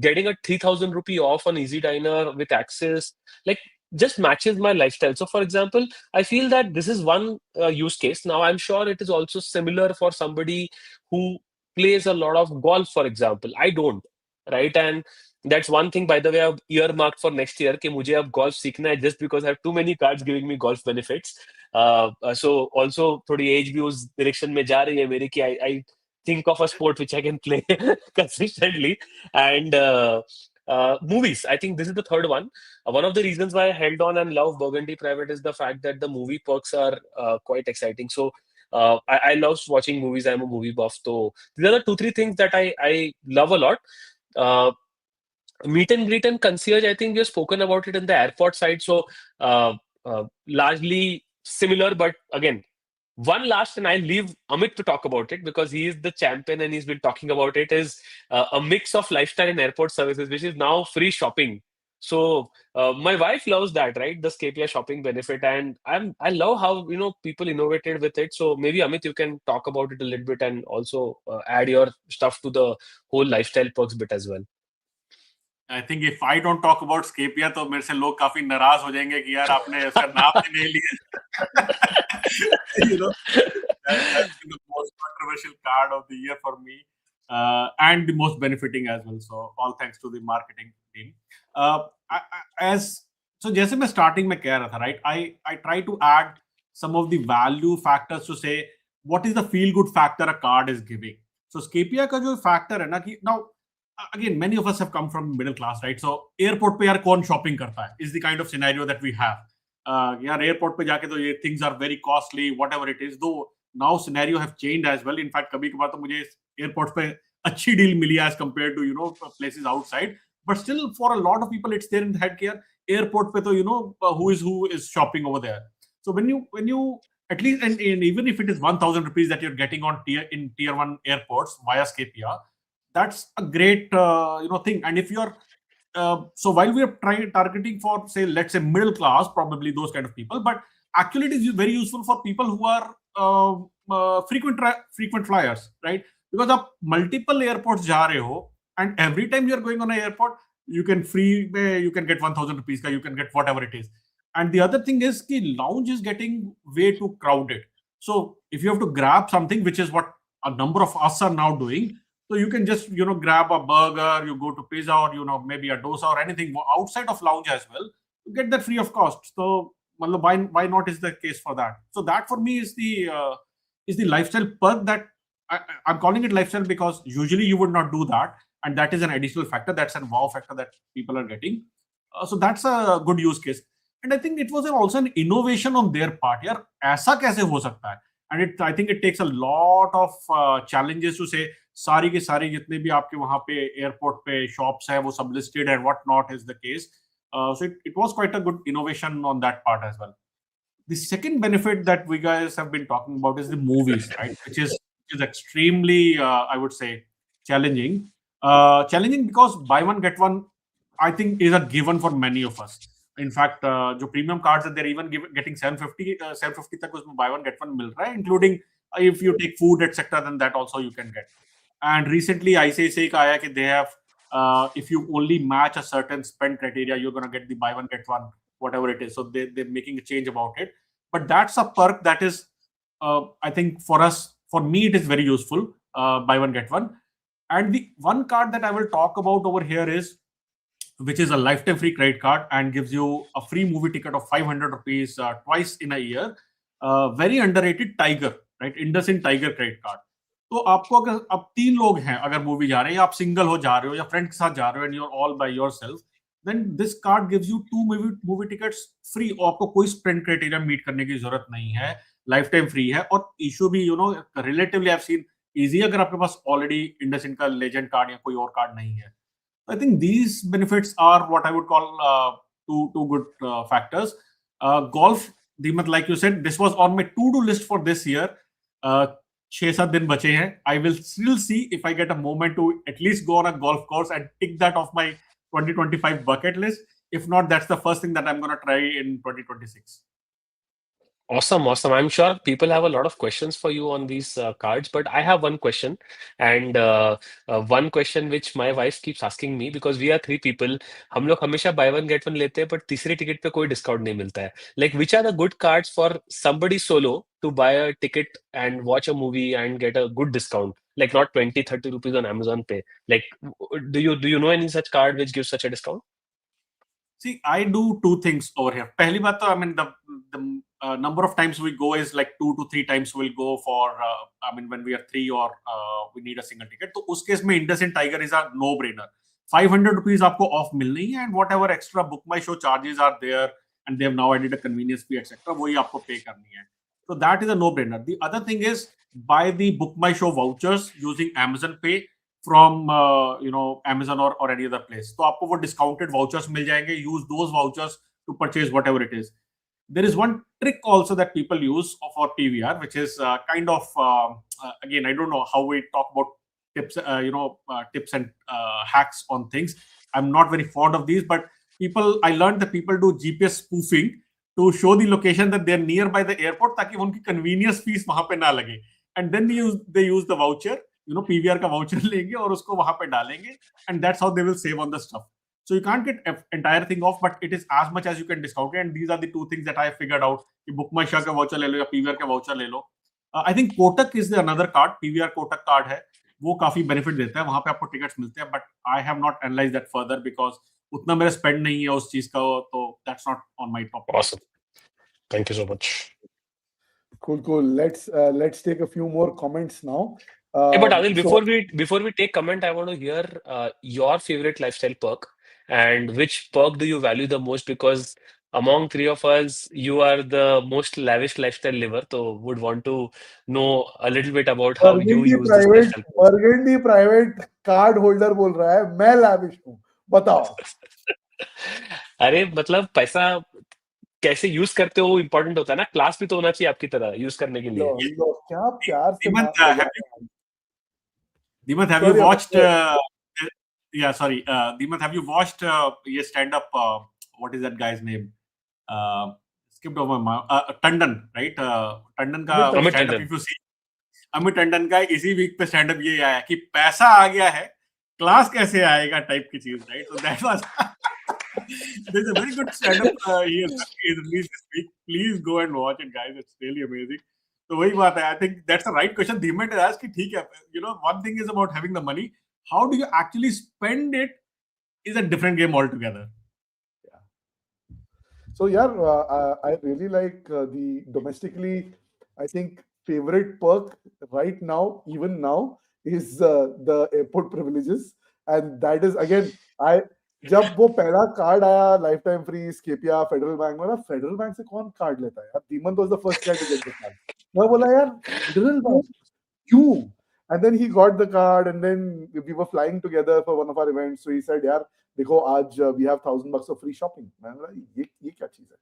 getting a 3,000 rupee off on Easy Diner with Axis, like just matches my lifestyle. So for example, I feel that this is one use case. Now, I'm sure it is also similar for somebody who plays a lot of golf, for example. I don't, right? And that's one thing, by the way, I've earmarked for next year कि मुझे अब golf सीखना है just because I have too many cards giving me golf benefits. So also थोड़ी age भी उस direction में जा रही है मेरी कि I think of a sport which I can play consistently. And movies, I think this is the third one. One of the reasons why I held on and love Burgundy Private is the fact that the movie perks are quite exciting. So I love watching movies. I'm a movie buff. So these are the two, three things that I love a lot. Uh, Meet and greet and concierge, I think we have spoken about it in the airport side. So largely similar, but again, one last, and I'll leave Amit to talk about it because he is the champion and he's been talking about it, is a mix of lifestyle and airport services, which is now free shopping. So my wife loves that, right? The Scapia shopping benefit, and I love how people innovated with it. So maybe Amit, you can talk about it a little bit and also add your stuff to the whole lifestyle perks bit as well. I think if I don't talk about Scapia तो मेरे से लोग काफी नाराज हो जाएंगे कि यार आपने उसका नाम भी नहीं लिया. That's been the most controversial card of the year for me, and the most benefiting as well. So all thanks to the marketing team. As so जैसे मैं starting में कह रहा था, right? I try to add some of the value factors to say what is the feel good factor a card is giving. So Scapia का जो factor है ना कि now again, many of us have come from middle class, right? So airport पे यार कौन shopping करता है is the kind of scenario that we have. यार airport पे जाके तो ये things are very costly, whatever it is. Though now scenario have changed as well. In fact, कभी कभार तो मुझे airport पे अच्छी deal milli as compared to places outside. But still, for a lot of people, it's there in the head कि यार airport पे तो who is shopping over there. So when you at least and even if it is 1,000 rupees that you're getting on tier 1 airports via Scapia, that's a great thing. And if you're so while we are targeting for, say, let's say middle class, probably those kind of people, but actually it is very useful for people who are frequent flyers, right? Because आप multiple airports जा रहे हो and every time you're going on an airport you can get 1,000 rupees ka, you can get whatever it is. And the other thing is ki lounge is getting way too crowded. So if you have to grab something, which is what a number of us are now doing, so you can just grab a burger, you go to pizza, or maybe a dosa or anything outside of lounge as well. You get that free of cost. So why not is the case for that. So that for me is the lifestyle perk that I'm calling it lifestyle because usually you would not do that, and that is an additional factor. That's a wow factor that people are getting. So that's a good use case. And I think it was also an innovation on their part. यार ऐसा कैसे हो सकता है? And I think it takes a lot of challenges to say सारी के सारी जितने भी आपके वहाँ पे एयरपोर्ट पे shops है वो सब listed and what not is the case. So it was quite a good innovation on that part as well. The second benefit that we guys have been talking about is the movies, right? Which is extremely, I would say, challenging. Challenging because buy one get one, I think, is a given for many of us. In fact, जो premium cards are, they're even getting 750 तक उसमें buy one get one मिल रहा है, including if you take food etc. then that also you can get. And recently ICICI का आया कि they have if you only match a certain spend criteria, you're gonna get the buy one get one whatever it is. So they're making a change about it. But that's a perk that is, I think for me, it is very useful. Buy one get one. And the one card that I will talk about over here is which is a lifetime free credit card and gives you a free movie ticket of 500 rupees twice in a year. Very underrated Tiger, right? IndusInd Tiger credit card. तो आपको अगर अब 3 लोग हैं अगर movie जा रहे हैं या आप सिंगल हो जा रहे हो या फ्रेंड के साथ जा रहे हो and you are all by yourself, then this card gives you 2 movie tickets free और आपको कोई स्पेंड क्राइटेरिया मीट करने की जरूरत नहीं है, लाइफ टाइम फ्री है और इशू भी relatively I have seen easy अगर आपके पास ऑलरेडी IndusInd का लेजेंड कार्ड या कोई और कार्ड नहीं है. I think these benefits are what I would call two good factors. Golf, Deemat, like you said, this was on my to-do list for this year. 6-7 दिन बचे हैं. I will still see if I get a moment to at least go on a golf course and tick that off my 2025 bucket list. If not, that's the first thing that I'm going to try in 2026. Awesome, awesome. I'm sure people have a lot of questions for you on these cards, but I have one question, and one question which my wife keeps asking me because we are 3 people. हम लोग हमेशा buy one get one लेते हैं, but तीसरी ticket पे कोई discount नहीं मिलता है. Like, which are the good cards for somebody solo to buy a ticket and watch a movie and get a good discount? Like not 20-30 rupees on Amazon Pay. Like, do you know any such card which gives such a discount? See, I do 2 things over here. पहली बात तो I mean the number of times we go is like 2 to 3 times we'll go for I mean when we are 3 or we need a single ticket. तो उस case में IndusInd Tiger is a no brainer. 500 rupees आपको off मिलनी है and whatever extra book my show charges are there and they have now added a convenience fee etc. वही आपको pay करनी है. So that is a no brainer. The other thing is buy the book my show vouchers using Amazon Pay from Amazon or any other place. तो आपको वो discounted vouchers मिल जाएंगे. Use those vouchers to purchase whatever it is. There is one trick also that people use for PVR, which is kind of again, I don't know how we talk about tips, tips and hacks on things. I'm not very fond of these, but I learned that people do GPS spoofing to show the location that they're nearby the airport, ताकि उनकी convenience fees वहां पे ना लगे. And then they use the voucher, PVR का voucher लेंगे और उसको वहां पे डालेंगे, and that's how they will save on the stuff. So you can't get entire thing off, but it is as much as you can discount it. And these are the 2 things that I figured out. कि book my show का voucher ले लो या PVR का voucher ले लो. I think Kotak is the another card. PVR Kotak card है. वो काफी benefit देता है. वहां पे आपको tickets मिलते हैं. But I have not analyzed that further because उतना मेरा spend नहीं है उस चीज का, तो that's not on my top. Awesome. Thank you so much. Cool. Let's take a few more comments now. Hey, but Adil, before we take comment, I want to hear your favorite lifestyle perk and which perk do you value the most, because among 3 of us, you are the most lavish lifestyle liver. So would want to know a little bit about how you use this lifestyle perk. Burgundy private card holder बोल रहा है, मैं lavish हूँ, बताओ. अरे मतलब पैसा कैसे यूज करते हो इम्पोर्टेंट होता है ना. क्लास भी तो होना चाहिए आपकी तरह यूज करने के लिए. क्या प्यार से Deemat, have you watched Deemat, have you watched ये stand up what is that guy's name? Skipped over my Tandon, right? Tandon का stand up, if you see Amit Tandon का इसी वीक पे stand up ये आया कि पैसा आ गया है, क्लास कैसे आएगा टाइप की चीज, right? So that was there's a very good stand up he released this week. Please go and watch it, guys. It's really amazing. तो वही बात है. I think that's the right question. Deemat has asked कि ठीक है, one thing is about having the money. How do you actually spend it is a different game altogether. Yeah. So I really like the domestically, I think favorite perk right now, even now, is the airport privileges, and that is again जब वो पहला card आया lifetime free Scapia Federal Bank में, फेडरल बैंक से कौन card लेता है यार. Deeman was the first guy to get the card. मैं बोला यार फेडरल बैंक क्यों? And then he got the card, and then we were flying together for one of our events. So he said, यार देखो आज we have $1,000 of free shopping. मैं बोला ये क्या चीज है?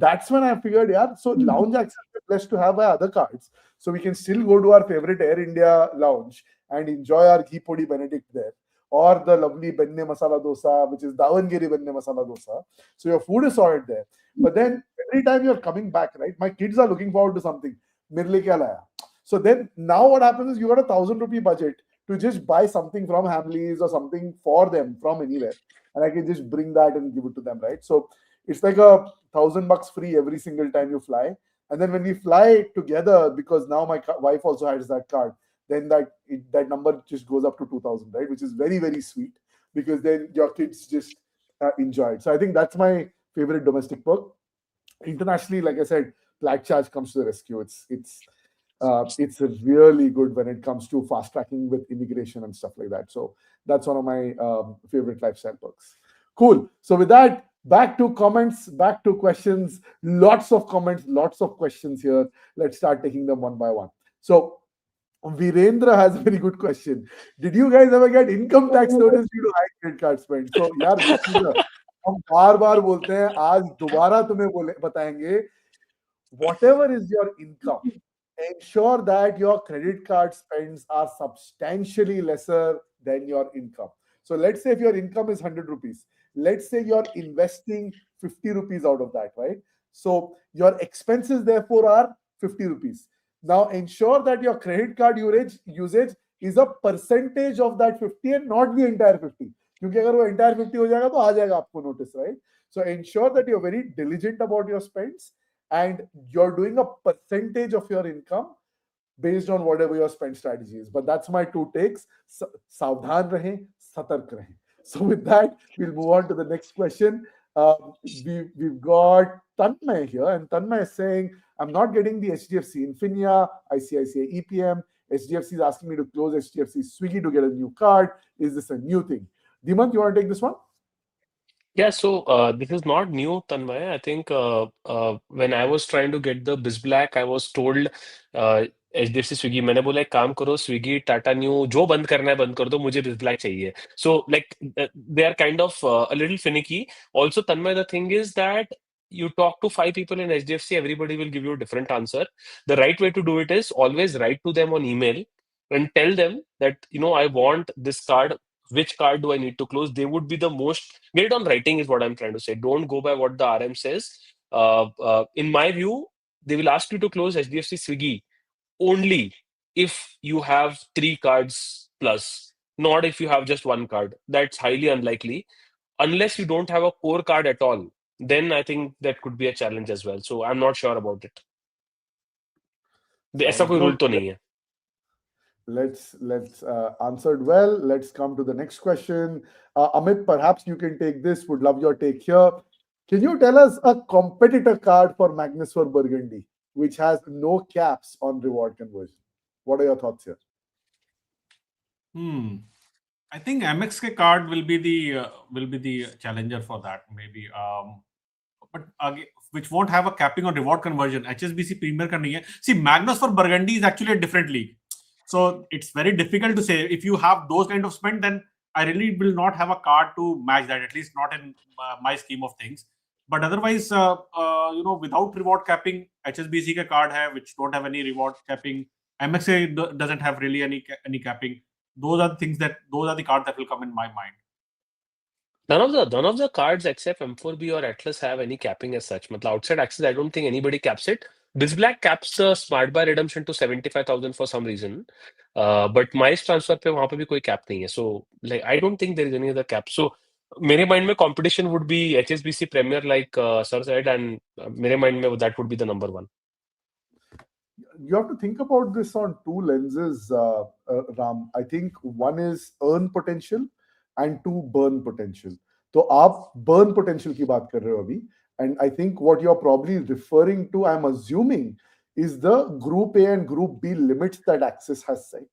That's when I figured यार, so lounge access we're blessed to have our other cards, so we can still go to our favorite Air India lounge and enjoy our ghee podi Benedict there, or the lovely benne masala dosa, which is Davangiri benne masala dosa. So your food is sorted there. But then every time you're coming back, right? My kids are looking forward to something. Mere liye kya laya? So then now what happens is you got a 1,000 rupee budget to just buy something from Hamleys or something for them from anywhere, and I can just bring that and give it to them, right? So it's like $1,000 free every single time you fly. And then when we fly together, because now my wife also has that card, then that number just goes up to 2,000, right? Which is very, very sweet, because then your kids just enjoyed. So I think that's my favorite domestic perk. Internationally, like I said, Flat Charge comes to the rescue. It's really good when it comes to fast tracking with immigration and stuff like that. So that's one of my favorite lifestyle perks. Cool. So with that, back to comments, back to questions. Lots of comments, lots of questions here. Let's start taking them one by one. So Virendra has a very good question. Did you guys ever get income tax notice due to high credit card spend? So यार Virendra, हम बार बार बोलते हैं, आज दोबारा तुम्हें बोले बताएंगे, whatever is your income, ensure that your credit card spends are substantially lesser than your income. So let's say if your income is 100 rupees, let's say you're investing 50 rupees out of that, right? So your expenses therefore are 50 rupees. Now ensure that your credit card usage is a percentage of that 50 and not the entire 50. क्योंकि अगर वो entire 50 हो जाएगा तो आ जाएगा आपको notice, right? So ensure that you're very diligent about your spends and you're doing a percentage of your income based on whatever your spend strategy is. But that's my two takes. Savdhan rahe, satark rahe. So with that, we'll move on to the next question. We've got Tanmay here, and Tanmay is saying, I'm not getting the HDFC Infinia, ICICI EPM. HDFC is asking me to close HDFC Swiggy to get a new card. Is this a new thing? Dimant, you want to take this one? Yeah, so this is not new, Tanmay. I think when I was trying to get the BizBlack, I was told HDFC Swiggy, मैंने बोला एक काम करो Swiggy Tata new जो बंद करना है बंद कर दो मुझे BizBlack चाहिए. So like they are kind of a little finicky. Also, Tanmay, the thing is that you talk to 5 people in HDFC, everybody will give you a different answer. The right way to do it is always write to them on email and tell them that, I want this card. Which card do I need to close? They would be the most, get it on writing is what I'm trying to say. Don't go by what the RM says. In my view, they will ask you to close HDFC Swiggy only if you have 3 cards plus, not if you have just 1 card. That's highly unlikely. Unless you don't have a core card at all, then I think that could be a challenge as well. So I'm not sure about it. ऐसा Sounds कोई rule good. तो नहीं है. Let's answered well. Let's come to the next question. Amit, perhaps you can take this. Would love your take here. Can you tell us a competitor card for Magnus for Burgundy, which has no caps on reward conversion? What are your thoughts here? I think Amex ke card will be the challenger for that maybe. But again, which won't have a capping on reward conversion. HSBC Premier ka nahi hai. See, Magnus for Burgundy is actually a different league. So it's very difficult to say. If you have those kind of spend, then I really will not have a card to match that, at least not in my scheme of things. But otherwise, without reward capping, HSBC ka card hai, which don't have any reward capping. MXA doesn't have really any capping. Those are the cards that will come in my mind. None of the cards except M4B or Atlas have any capping as such. मतलब outside Axis, I don't think anybody caps it. BizBlack caps the Smart Buy redemption to 75,000 for some reason. But Mice transfer पे वहाँ पे भी कोई cap नहीं है. So like I don't think there is any other cap. So मेरे mind में competition would be HSBC Premier like Sir said, and मेरे mind में that would be the number one. You have to think about this on two lenses, Ram. I think one is earn potential and two burn potential. तो आप burn potential की बात कर रहे हो अभी, and I think what you're probably referring to, I'm assuming, is the Group A and Group B limits that Axis has set.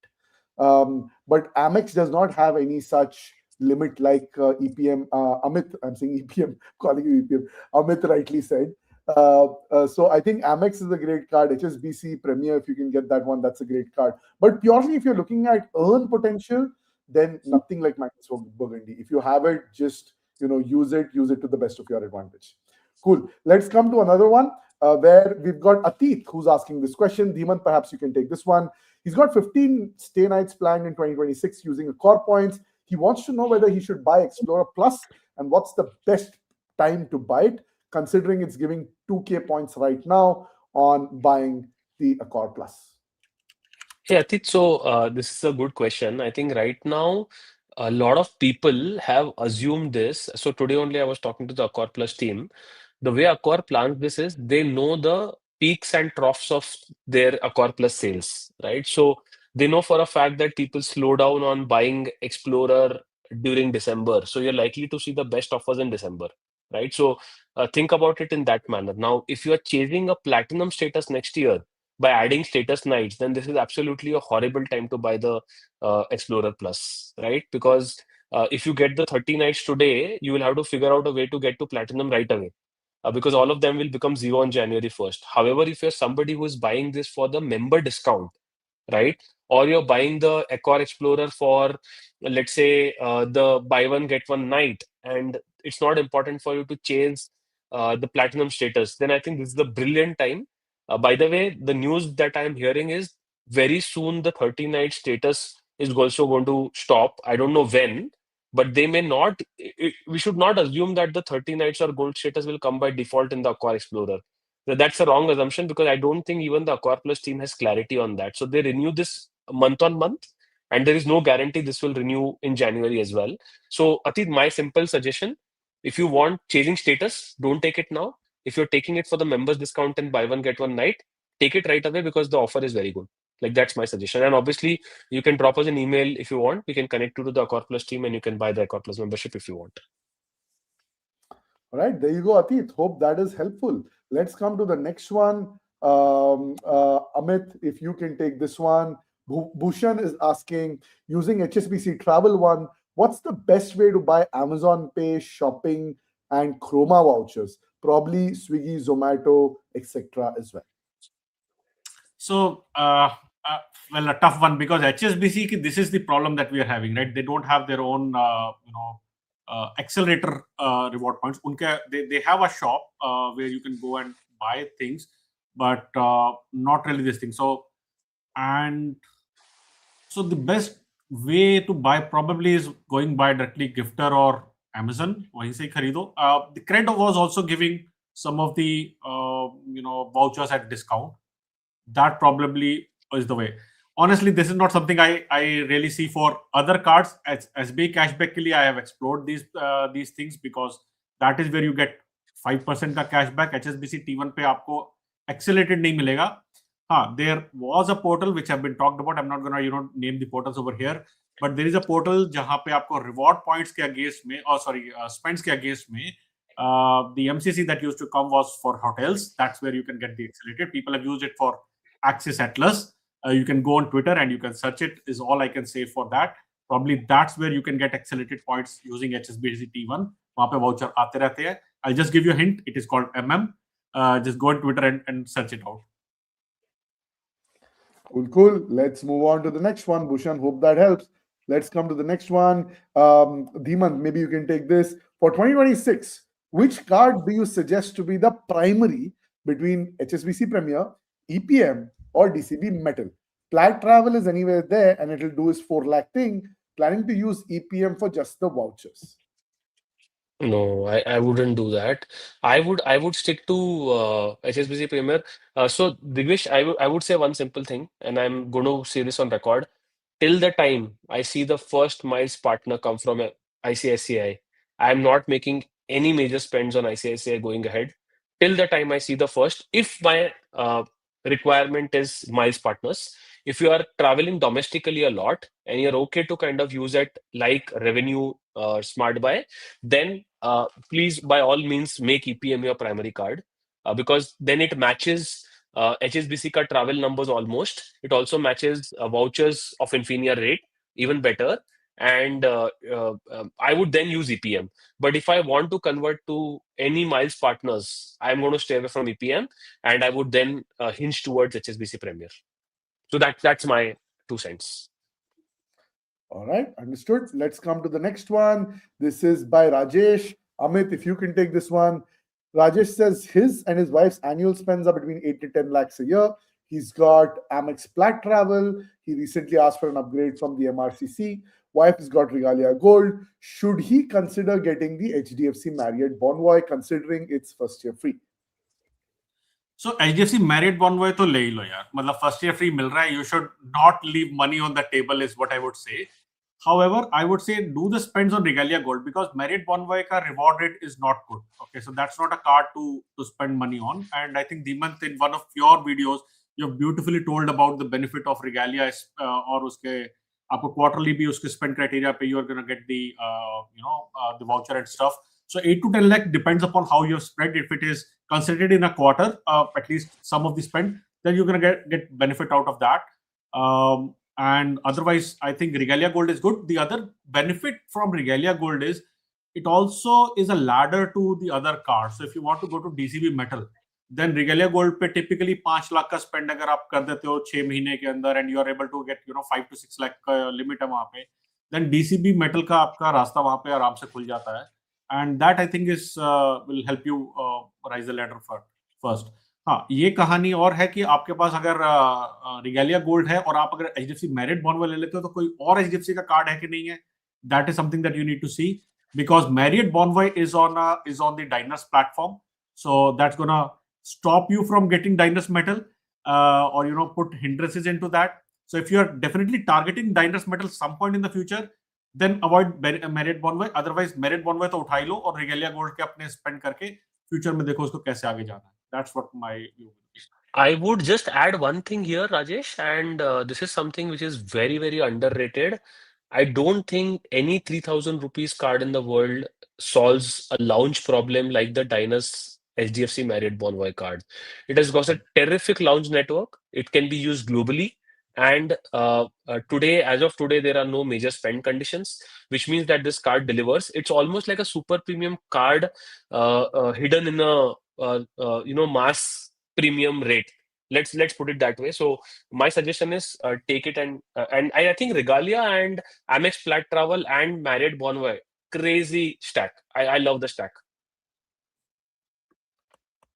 But Amex does not have any such limit like EPM. Amit, I'm saying EPM, calling you EPM. Amit rightly said. So I think Amex is a great card. HSBC Premier, if you can get that one, that's a great card. But purely if you're looking at earn potential, then nothing like Magnus Burgundy. If you have it, just use it to the best of your advantage. Cool. Let's come to another one where we've got Atit who's asking this question. Dhiman, perhaps you can take this one. He's got 15 stay nights planned in 2026 using Accor points. He wants to know whether he should buy Explorer Plus and what's the best time to buy it, considering it's giving 2K points right now on buying the Accor Plus. Hey, Atit, so this is a good question. I think right now, a lot of people have assumed this. So today only I was talking to the Accor Plus team. The way Accor plans this is they know the peaks and troughs of their Accor Plus sales, right? So they know for a fact that people slow down on buying Explorer during December. So you're likely to see the best offers in December, right? So think about it in that manner. Now, if you are chasing a platinum status next year by adding status nights, then this is absolutely a horrible time to buy the Explorer Plus, right? Because if you get the 30 nights today, you will have to figure out a way to get to platinum right away. Because all of them will become zero on January 1st. However, if you're somebody who is buying this for the member discount, right? Or you're buying the Accor Explorer for, let's say, the buy one get one night, and it's not important for you to chase the platinum status, then I think this is the brilliant time. By the way, the news that I'm hearing is very soon the 30 night status is also going to stop. I don't know when, but they may not. We should not assume that the 30 nights or gold status will come by default in the Accor Explorer. That's a wrong assumption because I don't think even the Accor Plus team has clarity on that. So they renew this month on month, and there is no guarantee this will renew in January as well. So, Atit, my simple suggestion: if you want chasing status, don't take it now. If you're taking it for the members discount and buy one get one night, take it right away because the offer is very good. Like that's my suggestion. And obviously, you can drop us an email if you want. We can connect you to the Accor Plus team, and you can buy the Accor Plus membership if you want. All right, there you go, Atit. Hope that is helpful. Let's come to the next one. Amit, if you can take this one. Bhushan is asking, using HSBC Travel One, what's the best way to buy Amazon Pay, shopping, and Chroma vouchers? Probably Swiggy, Zomato, etc. as well. So, well, a tough one because HSBC, this is the problem that we are having, right? They don't have their own, accelerator reward points. They have a shop where you can go and buy things, but not really this thing. So the best way to buy probably is going by directly Gifter or Amazon. वहीं से खरीदो. The credit was also giving some of the vouchers at discount. That probably is the way. Honestly, this is not something I really see for other cards. As SBI cashback के लिए I have explored these things because that is where you get 5% का cashback. HSBC T1 पे आपको accelerated नहीं मिलेगा. There was a portal which have been talked about. I'm not gonna name the portals over here, but there is a portal जहाँ पे आपको reward points के against में, spends के against में, the MCC that used to come was for hotels. That's where you can get the accelerated. People have used it for Axis Atlas. You can go on Twitter and you can search it, is all I can say for that. Probably that's where you can get accelerated points using HSBC T1. वहाँ पे voucher आते रहते हैं. I'll just give you a hint. It is called MM. Just go on Twitter and search it out. Cool. Let's move on to the next one. Bhushan, hope that helps. Let's come to the next one. Dhiman, maybe you can take this. For 2026, which card do you suggest to be the primary between HSBC Premier, EPM, or DCB Metal? Plaid Travel is anywhere there and it'll do his 4 lakh thing. Planning to use EPM for just the vouchers. No, I wouldn't do that. I would stick to HSBC Premier. So Digvish, I would say one simple thing, and I'm going to say this on record. Till the time I see the first miles partner come from ICICI, I'm not making any major spends on ICICI going ahead. Till the time I see the first, if my requirement is miles partners, if you are traveling domestically a lot and you're okay to kind of use it like revenue smart buy, then please by all means make EPM your primary card because then it matches HSBC ka travel numbers almost. It also matches vouchers of Infinia rate even better. And I would then use EPM. But if I want to convert to any miles partners, I'm going to stay away from EPM and I would then hinge towards HSBC Premier. So that's my 2 cents. All right, understood. Let's come to the next one. This is by Rajesh. Amit, if you can take this one. Rajesh says his and his wife's annual spends are between 8 to 10 lakhs a year. He's got Amex Plaid Travel. He recently asked for an upgrade from the MRCC. Wife has got Regalia Gold. Should he consider getting the HDFC Marriott Bonvoy considering it's first year free? So HDFC Marriott Bonvoy तो ले ही लो यार. मतलब first year free मिल रहा है. You should not leave money on the table is what I would say. However, I would say do the spends on Regalia Gold because Marriott Bonvoy ka reward rate is not good. Okay, so that's not a card to spend money on. And I think Dhiman, in one of your videos, you have beautifully told about the benefit of Regalia or uske आपको quarterly भी उसके spend criteria पे you are gonna get the the voucher and stuff. So 8 to 10 lakh depends upon how you have spread. If it is concentrated in a quarter, at least some of the spend, then you're gonna get benefit out of that. And otherwise, I think Regalia Gold is good. The other benefit from Regalia Gold is it also is a ladder to the other cards. So if you want to go to DCB Metal, then Regalia Gold पे typically 5 lakh का spend अगर आप कर देते हो 6 महीने के अंदर and you are able to get 5 to 6 lakh का limit है वहाँ पे, then DCB Metal का आपका रास्ता वहाँ पे आराम से खुल जाता है. And that I think is will help you rise the ladder first. हाँ, ये कहानी और है कि आपके पास अगर रिगेलिया गोल्ड है और आप अगर HDFC मेरिट बॉन्ड ले लेते हो तो कोई और HDFC का कार्ड है कि नहीं है, that is something that you need to see, because Marriott Bonvoy is on the Dynas platform, so that's gonna stop you from getting Dynas Metal or put hindrances into that. So if you are definitely targeting Dynas Metal some point in the future, then avoid Marriott Bonvoy. Otherwise Marriott Bonvoy तो उठा ही लो और Regalia Gold के अपने spend करके future में देखो उसको कैसे आगे जाना है. That's what my view is. I would just add one thing here, Rajesh, and this is something which is very, very underrated. I don't think any 3,000 rupees card in the world solves a lounge problem like the Dynas HDFC Marriott Bonvoy card. It has got a terrific lounge network. It can be used globally. And today, as of today, there are no major spend conditions, which means that this card delivers. It's almost like a super premium card hidden in a mass premium rate. Let's put it that way. So my suggestion is take it and I think Regalia and Amex Flat Travel and Marriott Bonvoy, crazy stack. I love the stack.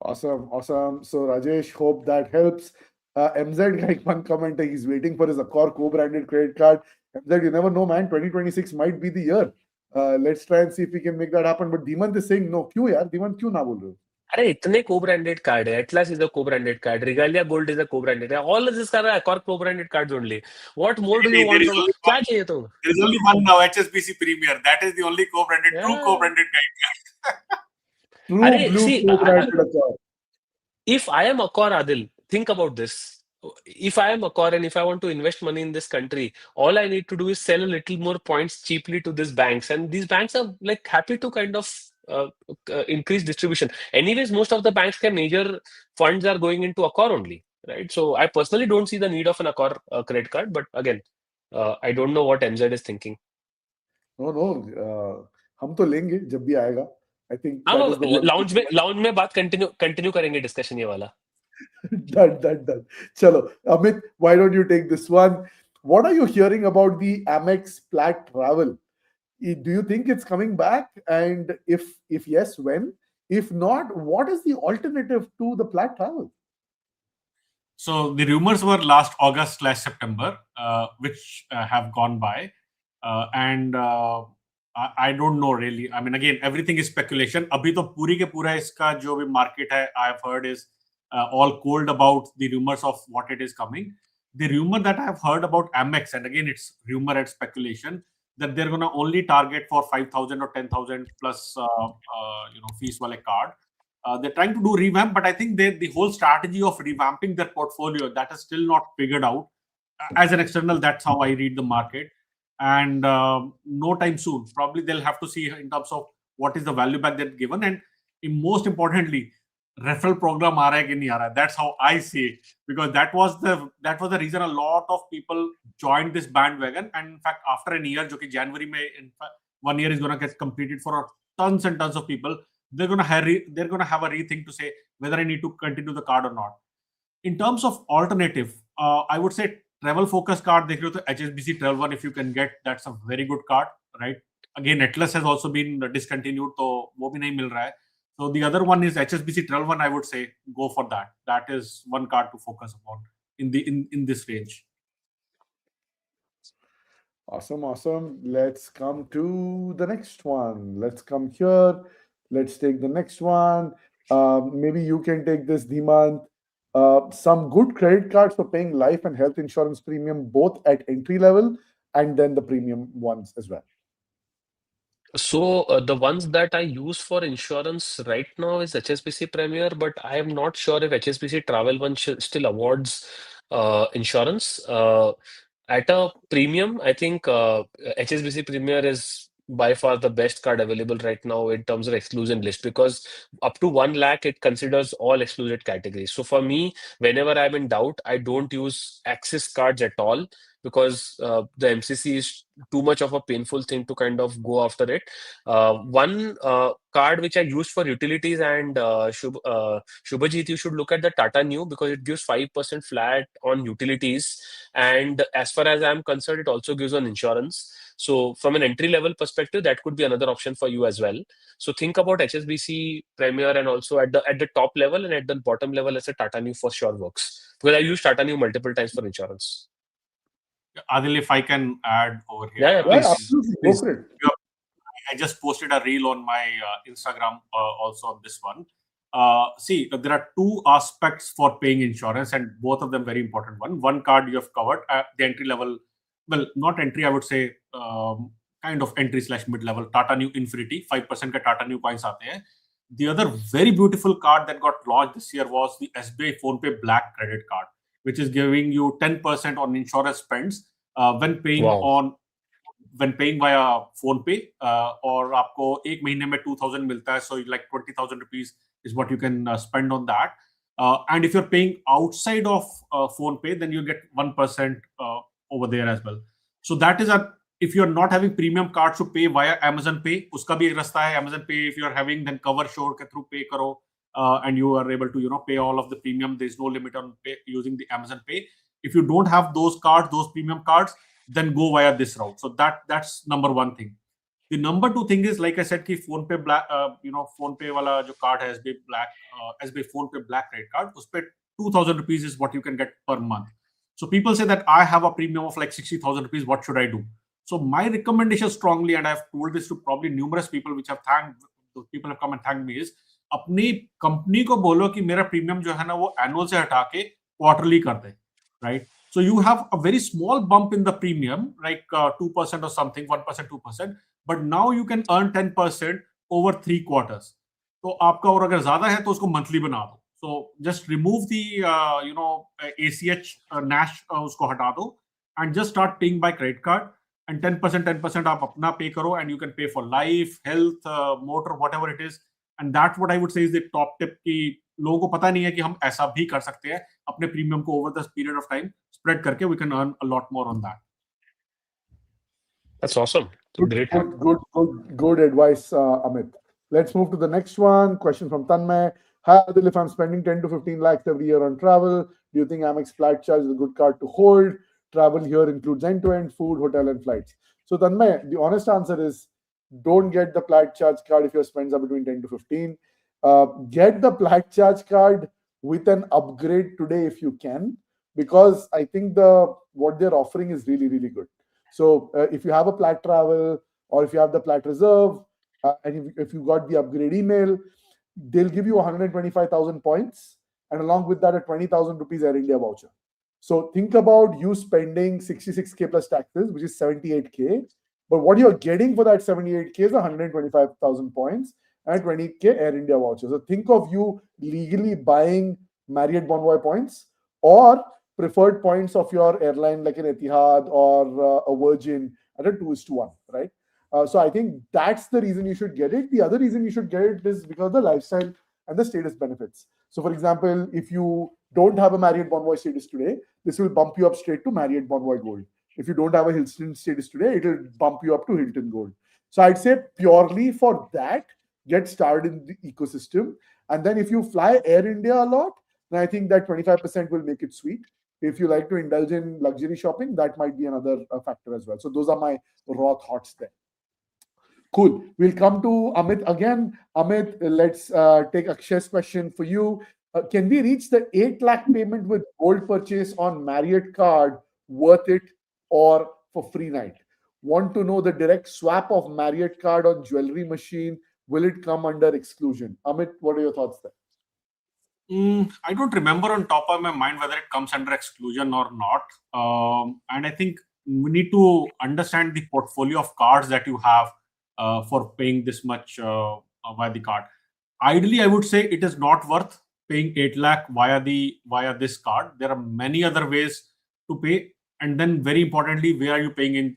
Awesome. So Rajesh, hope that helps. MZ, like one commenter, he's waiting for his Accor co-branded credit card. MZ, you never know, man. 2026 might be the year. Let's try and see if we can make that happen. But Dimant is saying no. क्यों यार? Dimant क्यों ना बोल रहे हो? अरे इतने co-branded card है. Atlas is a co-branded card. Regalia Gold is a co-branded. All of this are Accor co-branded cards only. What more do you want from? क्या चाहिए तुम? There is only one now, HSBC Premier. That is the only co-branded, true co-branded card. True blue co-branded Accor. If I am Accor, Adil, think about this. If I am Accor and if I want to invest money in this country, all I need to do is sell a little more points cheaply to these banks, and these banks are like happy to kind of increase distribution. Anyways, most of the banks' major funds are going into Accor only, right? So I personally don't see the need of an Accor credit card, but again, I don't know what MZ is thinking. No, हम तो लेंगे जब भी आएगा. I think lounge में बात continue करेंगे discussion ये वाला. Done. Chalo, Amit, why don't you take this one? What are you hearing about the Amex Flat Travel? Do you think it's coming back? And if yes, when? If not, what is the alternative to the Flat Travel? So the rumors were last August/September, which have gone by, and I don't know really. I mean, again, everything is speculation. अभी तो पूरी के पूरा इसका जो भी market है, I have heard is all cold about the rumors of what it is coming. The rumor that I have heard about Amex, and again, it's rumor and speculation, that they're going to only target for 5,000 or 10,000 plus, fees wale card. They're trying to do revamp, but I think the whole strategy of revamping their portfolio, that is still not figured out. As an external, that's how I read the market. And no time soon. Probably they'll have to see in terms of what is the value back they've given, and most importantly, referral program aa raha hai ki nahi aa raha. That's how I see it, because that was the reason a lot of people joined this bandwagon. And in fact, after a year, jo ki January mein, in fact, 1 year is going to get completed for tons and tons of people. They're going to have a rethink to say whether I need to continue the card or not. In terms of alternative, I would say travel focus card dekh rahe ho to HSBC Travel One, if you can get, that's a very good card, right? Again, Atlas has also been discontinued, so wo bhi nahi mil raha hai. So the other one is HSBC Travel One. I would say go for that. That is one card to focus upon in this range. Awesome. Let's come to the next one. Let's come here. Let's take the next one. Maybe you can take this, Dhimant. Some good credit cards for paying life and health insurance premium, both at entry level and then the premium ones as well. So the ones that I use for insurance right now is HSBC Premier, but I am not sure if HSBC Travel One still awards insurance. At a premium, I think HSBC Premier is by far the best card available right now in terms of exclusion list, because up to 1 lakh it considers all excluded categories. So for me, whenever I'm in doubt, I don't use Axis cards at all, because the MCC is too much of a painful thing to kind of go after it. One card which I use for utilities, and Shubhajit, you should look at the Tata Neu, because it gives 5% flat on utilities, and as far as I'm concerned, it also gives on insurance. So from an entry level perspective, that could be another option for you as well. So think about HSBC Premier, and also at the top level and at the bottom level, as a Tata Neu for sure works, because I use Tata Neu multiple times for insurance. Adil, if I can add over here. Yeah, Yeah, please. absolutely. Go Please. for it. I just posted a reel on my Instagram also on this one. See, there are two aspects for paying insurance, and both of them very important. One card you have covered, the entry level, well, not entry, I would say, kind of entry / mid level. Tata Neu Infinity, 5% ka Tata Neu coins aate hain. The other very beautiful card that got launched this year was the SBI PhonePe Black Credit Card, which is giving you 10% on insurance spends when paying Wow. on when paying via phone पे और आपको एक महीने में 2000 मिलता है, so like 20,000 rupees is what you can spend on that, and if you're paying outside of phone pay, then you get 1% over there as well. So that is a, if you're not having premium cards to pay via Amazon Pay, उसका भी एक रास्ता है. Amazon Pay, if you're having, then cover shore के through pay करो, and you are able to pay all of the premium. There's no limit on pay using the Amazon Pay. If you don't have those cards, those premium cards, then go via this route. So that's number one thing. The number two thing is, like I said, कि phone पे black, phone पे वाला जो card है, SBI Black, SBI phone पे Black credit card, उस पे 2,000 rupees is what you can get per month. So people say that I have a premium of like 60,000 rupees. What should I do? So my recommendation strongly, and I've told this to probably numerous people, which have thanked, people have come and thanked me, is अपनी company को बोलो कि मेरा premium जो है ना वो annual से हटा के क्वार्टरली कर दे, right? So you have a very small bump in the premium, like 2% or something, 1%, 2%, but now you can earn 10% over 3 quarters. तो आपका और अगर ज्यादा है तो उसको मंथली बना दो. So just remove the ACH NASH उसको हटा दो and just start paying by credit card, and 10% आप अपना pay करो, and you can pay for life, health, motor, whatever it is. And that's what I would say is the top tip, कि लोगों को पता नहीं है कि हम ऐसा भी कर सकते हैं अपने प्रीमियम को over the period of time spread करके. We can earn a lot more on that. That's awesome. Great. Good advice, Amit. Let's move to the next one. Question from Tanmay. Hi, Adil, if I'm spending 10 to 15 lakhs every year on travel, do you think Amex Flat Charge is a good card to hold? Travel here includes end-to-end food, hotel, and flights. So, Tanmay, the honest answer is don't get the Flat Charge card if your spends are between 10 to 15. Get the Flat Charge card with an upgrade today if you can, because I think what they're offering is really, really good. So if you have a Plat Travel, or if you have the Plat Reserve, and if you got the upgrade email, they'll give you 125,000 points, and along with that, a 20,000 rupees Air India voucher. So think about you spending 66K plus taxes, which is 78K. But what you're getting for that 78K is 125,000 points and 20K Air India voucher. So think of you legally buying Marriott Bonvoy points or preferred points of your airline, like an Etihad or a Virgin, at a 2:1, right? So I think that's the reason you should get it. The other reason you should get it is because of the lifestyle and the status benefits. So, for example, if you don't have a Marriott Bonvoy status today, this will bump you up straight to Marriott Bonvoy Gold. If you don't have a Hilton status today, it will bump you up to Hilton Gold. So I'd say purely for that, get started in the ecosystem. And then if you fly Air India a lot, then I think that 25% will make it sweet. If you like to indulge in luxury shopping, that might be another factor as well. So those are my raw thoughts there. Cool. We'll come to Amit again. Amit, let's take Akshay's question for you. Can we reach the 8 lakh payment with gold purchase on Marriott card? Worth it or for free night? Want to know the direct swap of Marriott card on jewelry machine. Will it come under exclusion? Amit, what are your thoughts there? I don't remember on top of my mind whether it comes under exclusion or not. And I think we need to understand the portfolio of cards that you have for paying this much via the card. Ideally, I would say it is not worth paying 8 lakh via this card. There are many other ways to pay. and then very importantly, where are you paying in?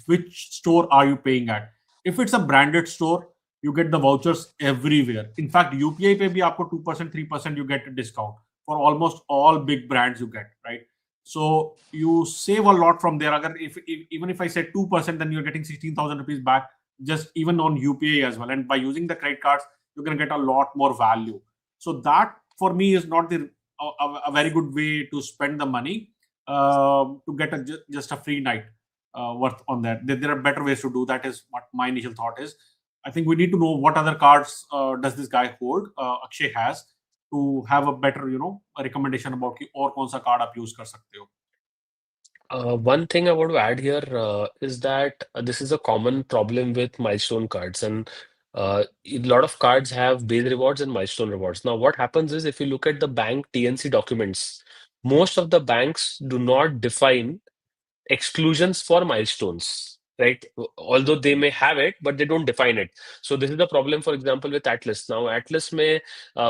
Which store are you paying at? If it's a branded store, you get the vouchers everywhere. In fact, UPI पे भी आपको 2%, 3% you get a discount for almost all big brands you get, right? So you save a lot from there. Agar if even if I say 2%, then you're getting 16,000 rupees back just even on UPI as well. And by using the credit cards, you're gonna get a lot more value. So that for me is not a very good way to spend the money to get just a free night worth on that. There are better ways to do that. Is what my initial thought is. I think we need to know what other cards does this guy hold. Akshay has to have a better, a recommendation about कि और कौन सा card आप use कर सकते हो. One thing I want to add here is that this is a common problem with milestone cards, and a lot of cards have base rewards and milestone rewards. Now, what happens is if you look at the bank TNC documents, most of the banks do not define exclusions for milestones, right? Although they may have it, but they don't define it. So this is the problem, for example, with Atlas. Now, Atlas may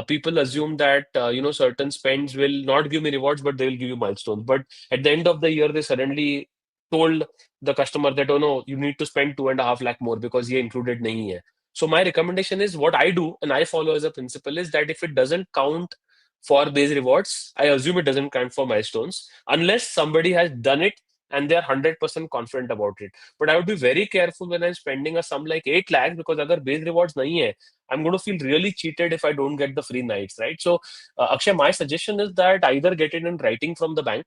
people assume that certain spends will not give me rewards, but they will give you milestones. But at the end of the year, they suddenly told the customer that, oh no, you need to spend 2.5 lakh more because ye included nahi hai. So my recommendation is what I do and I follow as a principle is that if it doesn't count for base rewards, I assume it doesn't count for milestones unless somebody has done it and they're 100% confident about it. But I would be very careful when I'm spending a sum like 8 lakhs because agar base rewards nahi hai, I'm going to feel really cheated if I don't get the free nights, right? So, Akshay, my suggestion is that either get it in writing from the bank,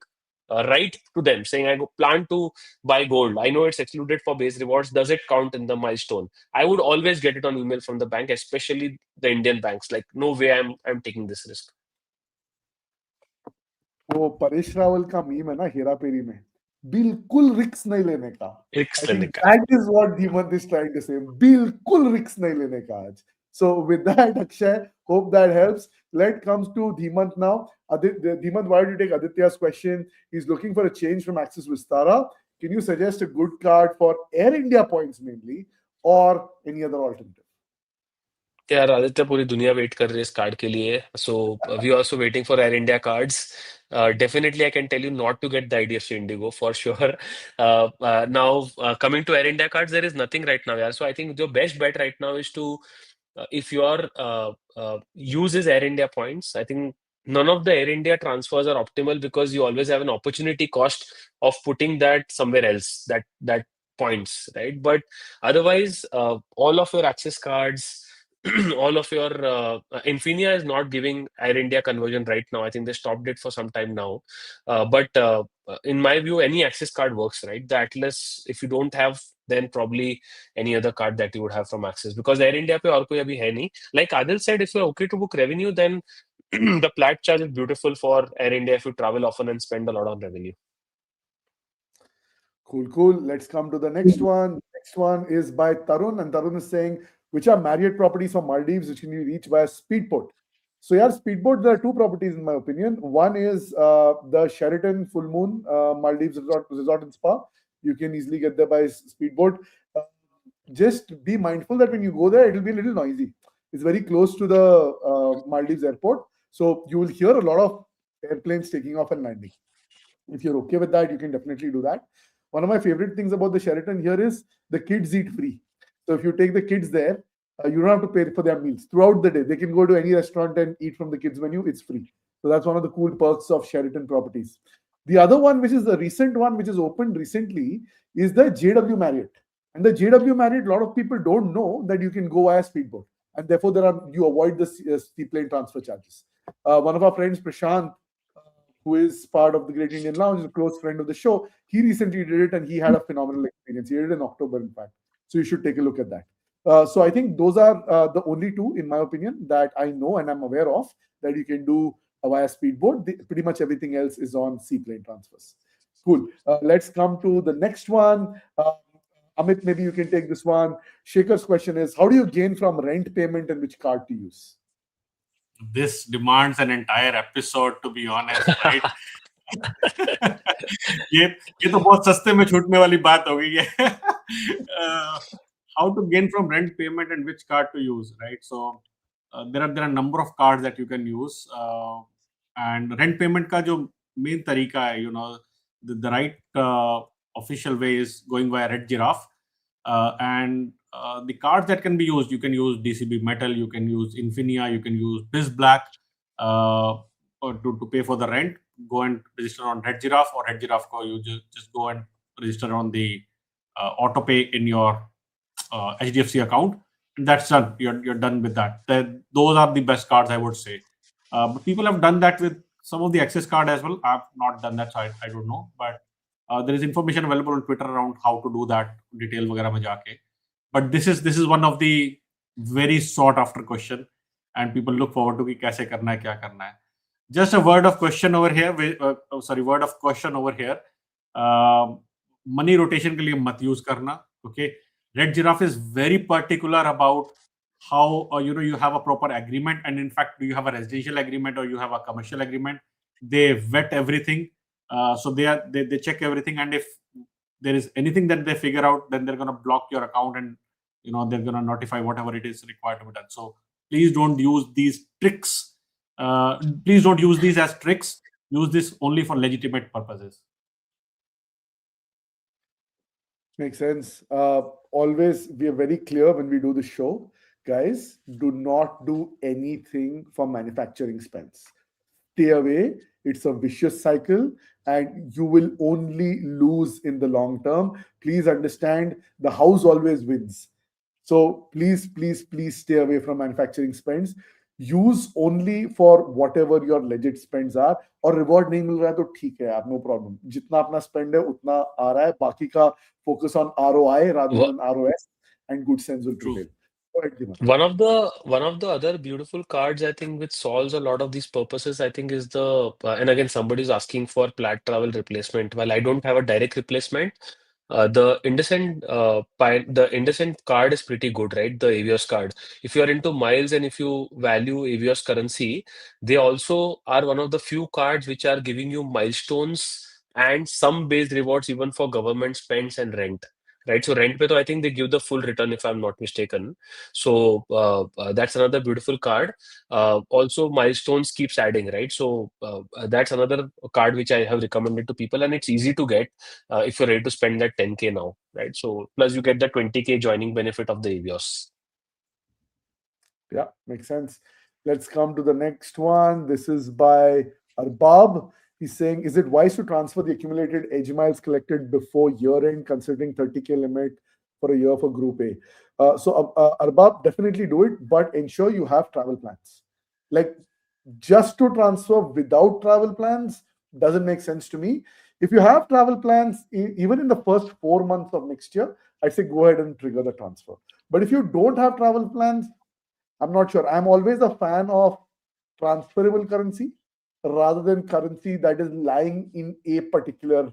write to them saying, plan to buy gold. I know it's excluded for base rewards. Does it count in the milestone? I would always get it on email from the bank, especially the Indian banks. Like, no way I'm taking this risk. वो परेश रावल का meme है ना हेरा फेरी में बिल्कुल रिक्स नहीं लेने का Risk I think लेने का. that is what Dhimant is trying to say बिल्कुल रिक्स नहीं लेने का आज so with that Akshay hope that helps let's comes to Dhimant now Dhimant why did you take Aditya's question he's looking for a change from Axis Vistara can you suggest a good card for Air India points mainly or any other alternative यार आदित्य पूरी दुनिया wait कर रही है इस card के लिए so we also waiting for Air India cards definitely I can tell you not to get the IDFC Indigo for sure. Now coming to Air India cards, there is nothing right now, yeah. So I think the best bet right now is to if your use is Air India points, I think none of the Air India transfers are optimal because you always have an opportunity cost of putting that somewhere else, that points, right? But otherwise, all of your access cards, all of your Infinia is not giving Air India conversion right now. I think they stopped it for some time now. But in my view, any access card works, right? The Atlas, if you don't have, then probably any other card that you would have from Axis. Because Air India पे और कोई अभी है नहीं. Like Adil said, if you're okay to book revenue, then the plat charge is beautiful for Air India if you travel often and spend a lot on revenue. Cool. Let's come to the next one. Next one is by Tarun, and Tarun is saying, which are Marriott properties from Maldives which can be reached via speedboat? So, yeah, speedboat, there are two properties in my opinion. One is the Sheraton Full Moon Maldives Resort and Spa. You can easily get there by speedboat. Just be mindful that when you go there, it will be a little noisy. It's very close to the Maldives airport. So, you will hear a lot of airplanes taking off and landing. If you're okay with that, you can definitely do that. One of my favorite things about the Sheraton here is the kids eat free. So if you take the kids there, you don't have to pay for their meals throughout the day. They can go to any restaurant and eat from the kids menu. It's free. So that's one of the cool perks of Sheraton properties. The other one, which is the recent one, which is opened recently, is the JW Marriott. And the JW Marriott, a lot of people don't know that you can go via speedboat, and therefore you avoid the seaplane transfer charges. One of our friends, Prashant, who is part of the Great Indian Lounge, is a close friend of the show. He recently did it and he had a phenomenal experience. He did it in October, in fact. So you should take a look at that. So I think those are the only two, in my opinion, that I know and I'm aware of that you can do via speedboat. Pretty much everything else is on seaplane transfers. Cool. Let's come to the next one. Amit, maybe you can take this one. Shekhar's question is, how do you gain from rent payment and which card to use? This demands an entire episode, to be honest, right? ये तो बहुत सस्ते में छूटने वाली बात हो गई है. How to gain from rent payment and which card to use, right? So there are a number of cards that you can use, and rent payment का जो main तरीका है, the right official way is going via Red Giraffe. And the cards that can be used, you can use DCB Metal, you can use Infinia, you can use Biz Black to pay for the rent. Go and register on Red Giraffe, or Red Giraffe Go. You just go and register on the auto pay in your HDFC account. That's done. You're done with that. Those are the best cards, I would say. But people have done that with some of the Access card as well. I've not done that, so I don't know. But there is information available on Twitter around how to do that, detail वगैरह में जाके. But this is one of the very sought after question, and people look forward to कि कैसे करना है, क्या करना है. Just a word of question over here. Word of caution over here. Money rotation के लिए मत use करना. Okay. Red Giraffe is very particular about how you have a proper agreement, and in fact, do you have a residential agreement or you have a commercial agreement? They vet everything, so they check everything, and if there is anything that they figure out, then they're gonna block your account, and they're gonna notify whatever it is required to be done. So please don't use these tricks. Please don't use these as tricks. Use this only for legitimate purposes. Makes sense. Always we are very clear when we do the show. Guys, do not do anything for manufacturing spends. Stay away. It's a vicious cycle and you will only lose in the long term. Please understand the house always wins. So please stay away from manufacturing spends. Use only for whatever your legit spends are. और reward नहीं मिल रहा है तो ठीक है यार, no problem. जितना अपना स्पेंड है उतना आ रहा है, बाकी का focus on ROI rather than ROS and good sense will prevail. One of the other beautiful cards, I think, which solves a lot of these purposes, I think, is the and again, somebody's asking for Plaid Travel replacement. Well, I don't have a direct replacement. The Indocent card is pretty good, right? The Avios card. If you are into miles and if you value Avios currency, they also are one of the few cards which are giving you milestones and some base rewards even for government spends and rent. Right, so rent pe to I think they give the full return if I'm not mistaken. So that's another beautiful card. Also, milestones keeps adding, right? So that's another card which I have recommended to people, and it's easy to get if you're ready to spend that 10K now, right? So plus you get the 20K joining benefit of the Avios. Yeah, makes sense. Let's come to the next one. This is by Arbab. He's saying, is it wise to transfer the accumulated edge miles collected before year end, considering 30K limit for a year for Group A? So Arbab, definitely do it, but ensure you have travel plans. Like just to transfer without travel plans doesn't make sense to me. If you have travel plans, even in the first 4 months of next year, I'd say go ahead and trigger the transfer. But if you don't have travel plans, I'm not sure. I'm always a fan of transferable currency rather than currency that is lying in a particular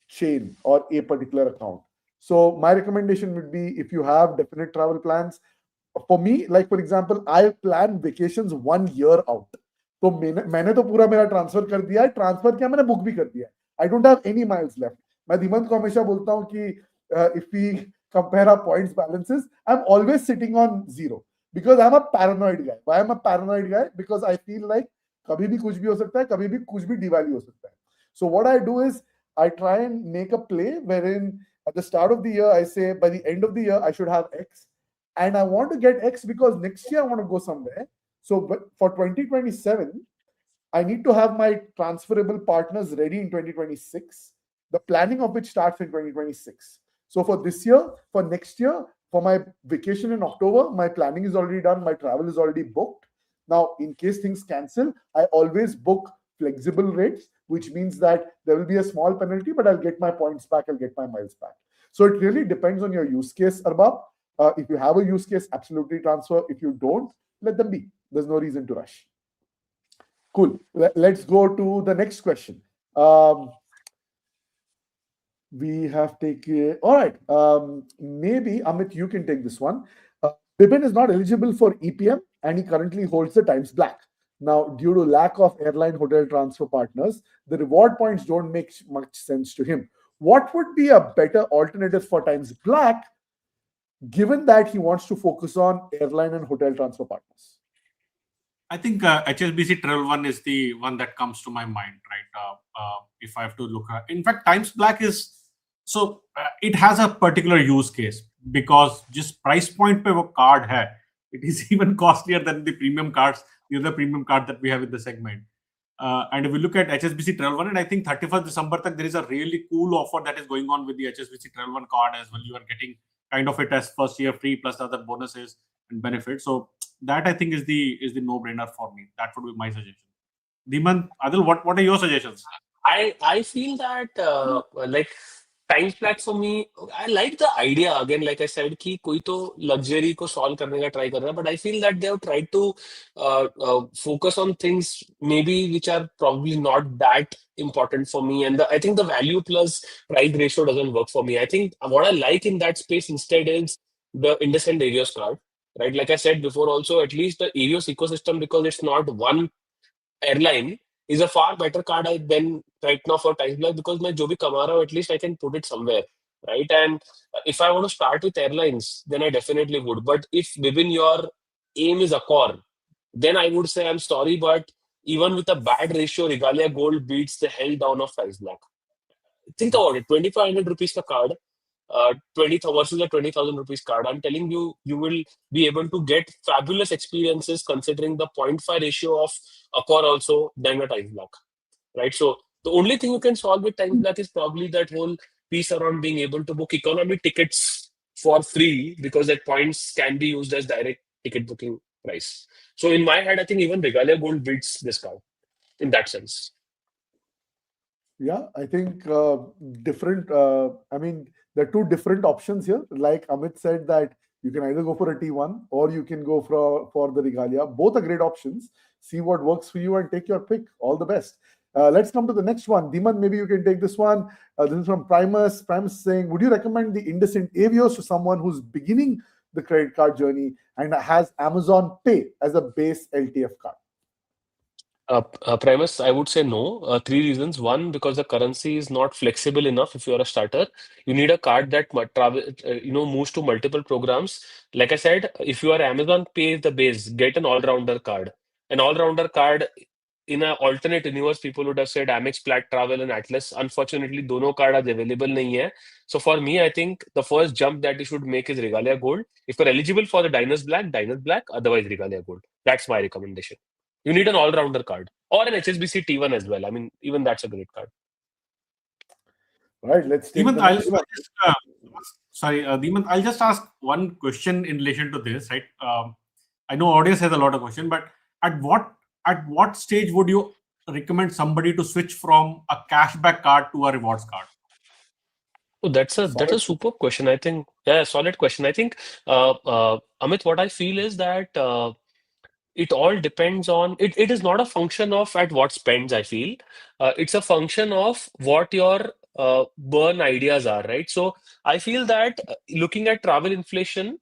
chain or a particular account. So my recommendation would be, if you have definite travel plans, for me, like for example, I plan vacations 1 year out. तो मैंने तो पूरा मेरा transfer कर दिया है. Transfer किया, मैंने बुक भी कर दिया है. I don't have any miles left. मैं धीमंत को हमेशा बोलता हूँ कि if we compare our points balances, I'm always sitting on zero because I'm a paranoid guy. Why am I a paranoid guy? Because I feel like कभी भी कुछ भी हो सकता है, कभी भी कुछ भी devalue हो सकता है. So what I do is I try and make a play wherein at the start of the year I say by the end of the year I should have X, and I want to get X because next year I want to go somewhere. So for 2027, I need to have my transferable partners ready in 2026, the planning of which starts in 2026. So for this year, for next year, for my vacation in October, my planning is already done, my travel is already booked. Now, in case things cancel, I always book flexible rates, which means that there will be a small penalty, but I'll get my points back, I'll get my miles back. So it really depends on your use case, Arbab. If you have a use case, absolutely transfer. If you don't, let them be. There's no reason to rush. Cool. Let's go to the next question. We have taken, all right. Maybe Amit, you can take this one. Bipin is not eligible for EPM and he currently holds the Times Black. Now, due to lack of airline hotel transfer partners, the reward points don't make much sense to him. What would be a better alternative for Times Black, given that he wants to focus on airline and hotel transfer partners? I think HSBC Travel One is the one that comes to my mind, right? If I have to look at, in fact, Times Black is so it has a particular use case because just price point पे वो card है, it is even costlier than the premium cards, the other premium card that we have in the segment. And if we look at HSBC Travel One, and I think 31st December tak, there is a really cool offer that is going on with the HSBC Travel One card as well. You are getting kind of it as first year free plus other bonuses and benefits. So that I think is the no brainer for me. That would be my suggestion. Dhiman, Adil, what are your suggestions? I feel that like time flat for me, I like the idea again. Like I said, कि कोई तो luxury को solve करने का try कर रहा है, but I feel that they have tried to focus on things maybe which are probably not that important for me, and I think the value plus price ratio doesn't work for me. I think what I like in that space instead is the Indus and Avios card, right? Like I said before, also at least the Avios ecosystem, because it's not one airline, is a far better card than right now for Time Black, because मैं जो भी कमा रहा हूँ, at least I can put it somewhere, right? And if I want to start with airlines, then I definitely would. But if within your aim is Accor, then I would say I'm sorry, but even with a bad ratio, Regalia Gold beats the hell down of Time Black. Think about it, 2,500 rupees ka card, 20,000 versus a 20,000 rupees card. I'm telling you, you will be able to get fabulous experiences considering the 0.5 ratio of Accor also than a Time Black, right? So the only thing you can solve with Time Black is probably that whole piece around being able to book economy tickets for free, because that points can be used as direct ticket booking price. So in my head, I think even Regalia Gold beats this card in that sense. Yeah, I think different. I mean, there are two different options here. Like Amit said, that you can either go for a T1 or you can go for the Regalia. Both are great options. See what works for you and take your pick. All the best. Let's come to the next one. Dhiman, maybe you can take this one. This is from Primus. Primus saying, would you recommend the IndusInd Avios to someone who's beginning the credit card journey and has Amazon Pay as a base LTF card? Primus, I would say no. Three reasons. One, because the currency is not flexible enough if you're a starter. You need a card that travel, moves to multiple programs. Like I said, if you are Amazon Pay is the base, get an all-rounder card. An all-rounder card in an alternate universe, people would have said Amex Plat Travel and Atlas. Unfortunately, dono card are available nahi hai. So for me, I think the first jump that you should make is Regalia Gold. If you're eligible for the Diners Black, otherwise Regalia Gold. That's my recommendation. You need an all-rounder card or an HSBC T1 as well. I mean, even that's a great card. Right, let's take Dhiman, the I'll next just, Dhiman, I'll just ask one question in relation to this, right? I know audience has a lot of questions, but at what stage would you recommend somebody to switch from a cashback card to a rewards card? Oh, that's a Solid. superb question. I think, yeah, solid question. I think, Amit, what I feel is that it all depends on it. It is not a function of at what spends, I feel. It's a function of what your burn ideas are, right? So I feel that looking at travel inflation,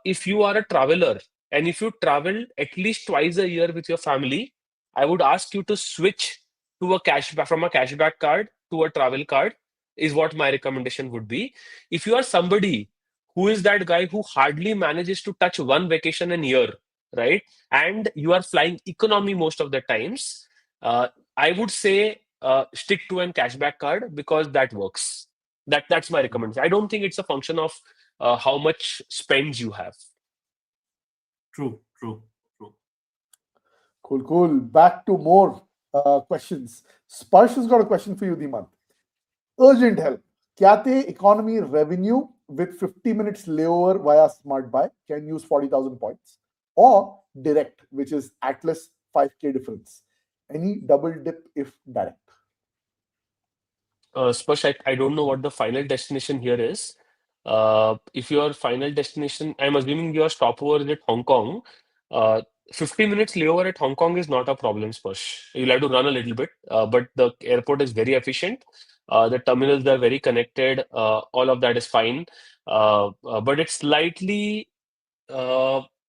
if you are a traveler and if you travel at least twice a year with your family, I would ask you to switch to a cashback from a cashback card to a travel card, is what my recommendation would be. If you are somebody who is that guy who hardly manages to touch one vacation a year, right? And you are flying economy most of the times, I would say stick to an cashback card because that works. That's my recommendation. I don't think it's a function of how much spends you have. True. Cool. Back to more questions. Sparsh has got a question for you, Dhiman. Urgent help. Kyate economy revenue with 50 minutes layover via Smart Buy can use 40,000 points, or direct, which is Atlas 5K difference. Any double dip if direct? Sparsh, I don't know what the final destination here is. If your final destination, I'm assuming your stopover is at Hong Kong. 50 minutes layover at Hong Kong is not a problem, Sparsh. You'll have to run a little bit, but the airport is very efficient. The terminals are very connected. All of that is fine. But it's slightly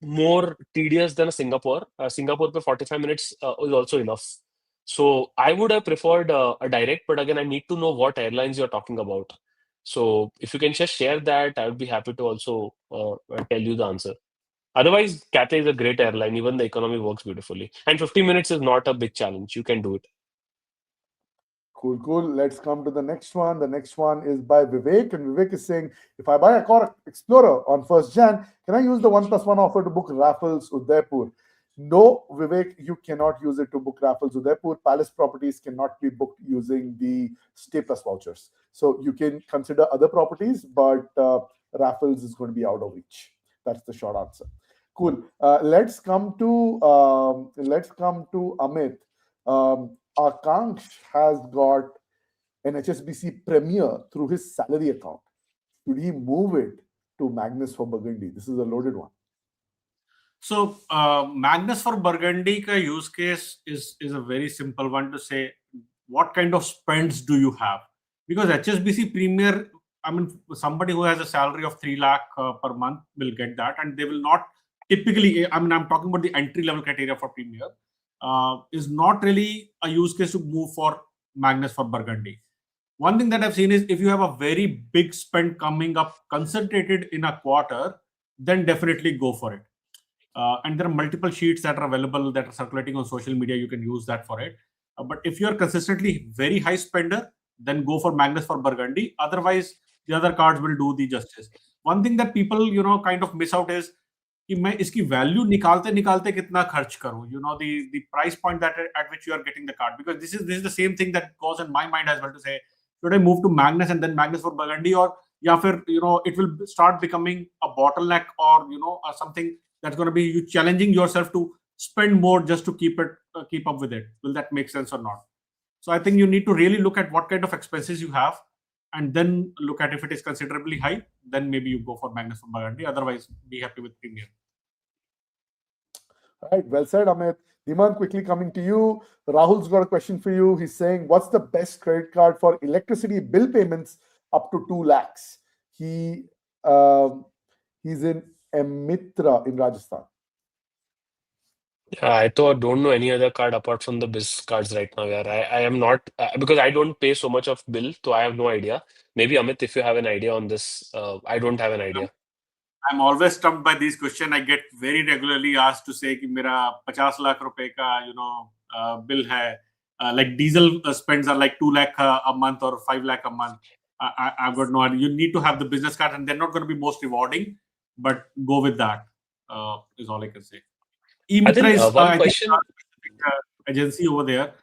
more tedious than a Singapore. Singapore for 45 minutes is also enough. So I would have preferred a direct, but again, I need to know what airlines you're talking about. So if you can just share that, I would be happy to also tell you the answer. Otherwise, Cathay is a great airline. Even the economy works beautifully. And 50 minutes is not a big challenge. You can do it. Cool, cool. Let's come to the next one. The next one is by Vivek, and Vivek is saying, if I buy a car Explorer on 1st Jan, can I use the 1+1 offer to book Raffles Udaipur? No, Vivek, you cannot use it to book Raffles Udaipur. Palace properties cannot be booked using the Stay Plus vouchers. So you can consider other properties, but Raffles is going to be out of reach. That's the short answer. Cool. Let's come to Amit. Akanksh has got an HSBC Premier through his salary account. Should he move it to Magnus for Burgundy? This is a loaded one. So Magnus for Burgundy ka use case is a very simple one to say what kind of spends do you have? Because HSBC Premier, I mean, somebody who has a salary of 3 lakh per month will get that, and they will not typically, I mean, I'm talking about the entry level criteria for Premier, is not really a use case to move for Magnus for Burgundy. One thing that I've seen is if you have a very big spend coming up concentrated in a quarter, then definitely go for it. And there are multiple sheets that are available that are circulating on social media. You can use that for it. But if you're consistently very high spender, then go for Magnus for Burgundy. Otherwise, the other cards will do the justice. One thing that people, kind of miss out is कि मैं इसकी value निकालते निकालते कितना खर्च करूं, the price point that at which you are getting the card, because this is the same thing that goes in my mind as well to say, should I move to Magnus and then Magnus for Burgundy, or या फिर it will start becoming a bottleneck, or something that's going to be you challenging yourself to spend more just to keep up with it. Will that make sense or not? So I think you need to really look at what kind of expenses you have, and then look at if it is considerably high, then maybe you go for Magnus for Burgundy. Otherwise, be happy with Premier. All right, well said, Amit. Dhiman, quickly coming to you. Rahul's got a question for you. He's saying, what's the best credit card for electricity bill payments up to 2 lakhs? He's in Amitra in Rajasthan. Yeah, I don't know any other card apart from the Biz cards right now. Yeah, I am not because I don't pay so much of bill, so I have no idea. Maybe Amit, if you have an idea on this, I don't have an idea. I'm always stumped by these questions. I get very regularly asked to say कि मेरा 50 lakh रुपए का bill है. Like diesel spends are like 2 lakh a month or 5 lakh a month. I've got no idea. You need to have the business card, and they're not going to be most rewarding, but go with that. Is all I can say. E-Mitra is one question. Agency over there,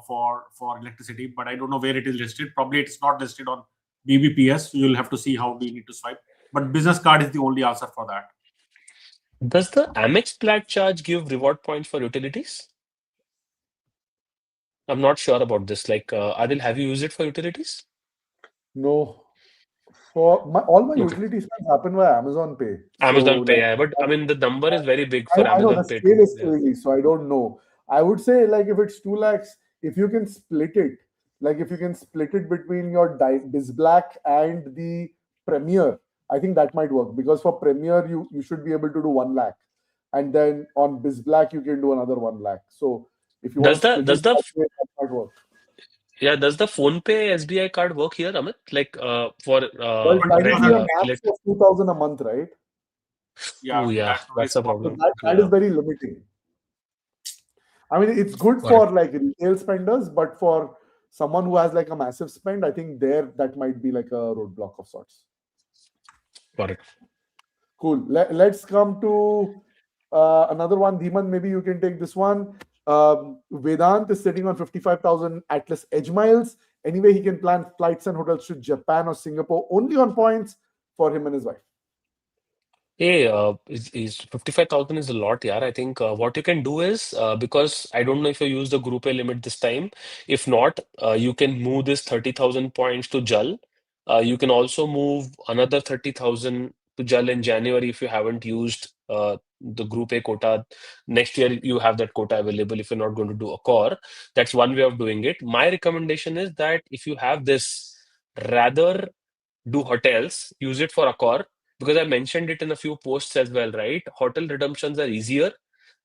for electricity, but I don't know where it is listed. Probably it's not listed on BBPS. So you'll have to see how do you need to swipe. But business card is the only answer for that. Does the Amex Plat charge give reward points for utilities? I'm not sure about this. Like, Adil, have you used it for utilities? No. For all my Okay. utility spends happen via Amazon Pay. Amazon So, Pay, like, yeah, but I mean the number is very big for I know Amazon the Pay scale too. is Yeah. crazy, so I don't know. I would say, like, if it's 2 lakhs, if you can split it, like if you can split it between your BizBlack and the Premier, I think that might work, because for Premier you should be able to do 1 lakh, and then on BizBlack you can do another 1 lakh. So if you want Does to the split does it the that way, that might work. yeah does the PhonePe SBI card work here, Amit? Like for Well, it might be a max of 2,000 a month, right? Yeah, Oh yeah, that's the So problem. that is very limiting. I mean, it's good Got for like retail spenders, but for someone who has like a massive spend, I think that might be like a roadblock of sorts. Got it. Cool. Let's come to another one. Dhiman, maybe you can take this one. Vedant is sitting on 55,000 Atlas Edge miles. Anyway, he can plan flights and hotels to Japan or Singapore only on points for him and his wife. Hey, is 55,000 is a lot, yeah. I think what you can do is because I don't know if you use the Group A limit this time. If not, you can move this 30,000 points to JAL. You can also move another 30,000 to JAL in January if you haven't used the Group A quota. Next year, you have that quota available if you're not going to do a core. That's one way of doing it. My recommendation is that if you have this, rather do hotels, use it for a core, because I mentioned it in a few posts as well, right? Hotel redemptions are easier.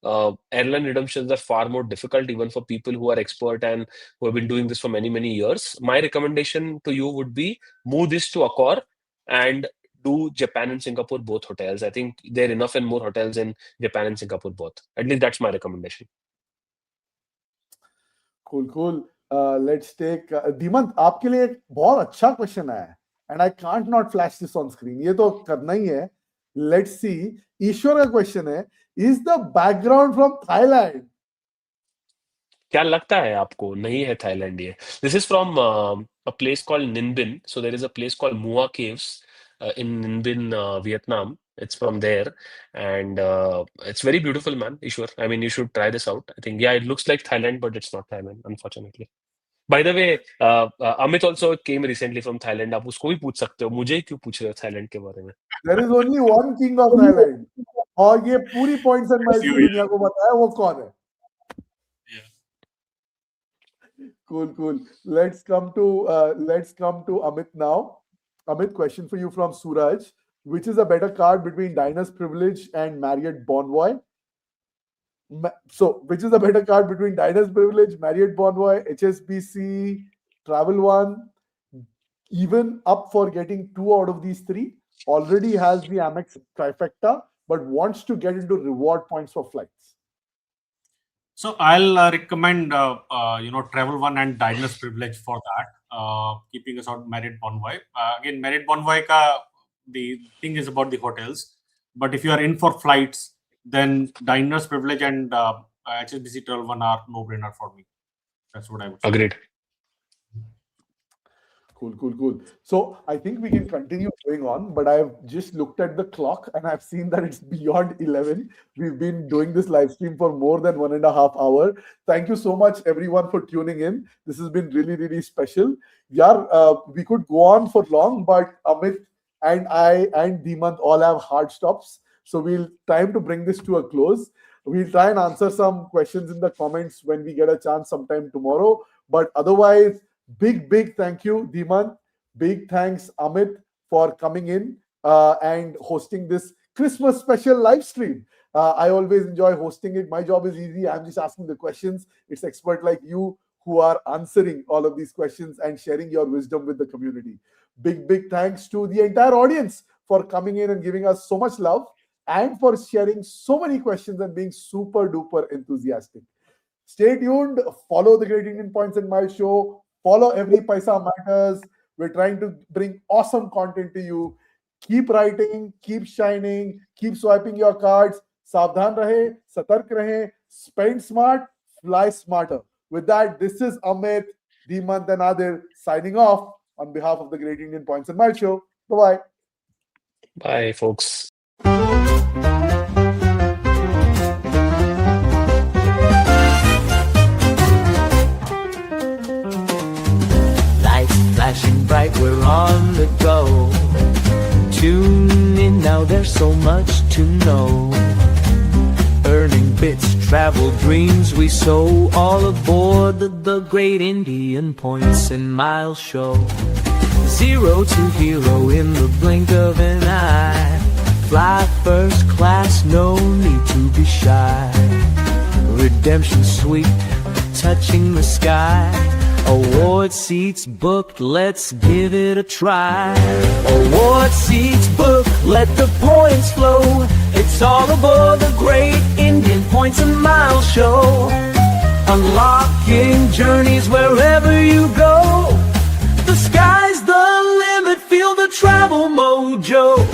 Airline redemptions are far more difficult, even for people who are expert and who have been doing this for many, many years. My recommendation to you would be move this to Accor and do Japan and Singapore both hotels. I think there are enough and more hotels in Japan and Singapore both. At least that's my recommendation. Cool. Let's take Dimant. आपके लिए एक बहुत अच्छा question है, and I can't not flash this on screen. ये तो करना ही है. Let's see. ईश्वर का क्वेश्चन है, is the background from Thailand? क्या लगता है आपको? नहीं है थाईलैंड ये. This is from a place called Ninh Binh. So there is a place called Mua Caves in Ninh Binh, Vietnam. It's from there, and it's very beautiful, man. Ishwar, I mean, you should try this out. I think, yeah, it looks like Thailand, but it's not Thailand, unfortunately. By the way, Amit also came recently from Thailand. आप उसको भी पूछ सकते हो. मुझे ही क्यों पूछ रहे हो थाईलैंड के बारे में? There is only one king of Thailand. और ये पूरी points and miles की दुनिया को बताया वो कौन है? Cool. Let's come to Amit now. Amit, question for you from Suraj. Which is a better card between Diners Privilege and Marriott Bonvoy? So, which is a better card between Diners Privilege, Marriott Bonvoy, HSBC, Travel One? Even up for getting 2 out of these 3. Already has the Amex trifecta, but wants to get into reward points for flights. So I'll recommend Travel One and Diners Privilege for that. Keeping aside Marriott Bonvoy. Again, Marriott Bonvoy the thing is about the hotels, but if you are in for flights, then Diners Privilege and HSBC Travel One are no-brainer for me. That's what I would say. Agreed. Cool. So I think we can continue going on, but I've just looked at the clock and I've seen that it's beyond 11. We've been doing this live stream for more than 1.5 hours. Thank you so much, everyone, for tuning in. This has been really, really special. We could go on for long, but Amit and I and Dimant all have hard stops. So we'll time to bring this to a close. We'll try and answer some questions in the comments when we get a chance sometime tomorrow. But otherwise, big thank you, Dimant. Big thanks, Amit, for coming in and hosting this Christmas special live stream. I always enjoy hosting it. My job is easy. I'm just asking the questions. It's experts like you who are answering all of these questions and sharing your wisdom with the community. Big thanks to the entire audience for coming in and giving us so much love and for sharing so many questions and being super duper enthusiastic. Stay tuned. Follow the Great Indian Points and Miles show. Follow Every Paisa Matters. We're trying to bring awesome content to you. Keep writing, keep shining, keep swiping your cards. Savdhan rahe, satark rahe, spend smart, fly smarter. With that, this is Amit, Dimant and Adil signing off on behalf of the Great Indian Points and Miles show. Bye-bye. Bye, folks. Flashing bright, we're on the go. Tune in now, there's so much to know. Earning bits, travel dreams we sow. All aboard the Great Indian Points and Miles show. 0 to hero in the blink of an eye. Fly first class, no need to be shy. Redemption sweet, touching the sky. Award seats booked, let's give it a try. Award seats booked, let the points flow. It's all aboard the Great Indian Points and Miles show. Unlocking journeys wherever you go. The sky's the limit, feel the travel mojo.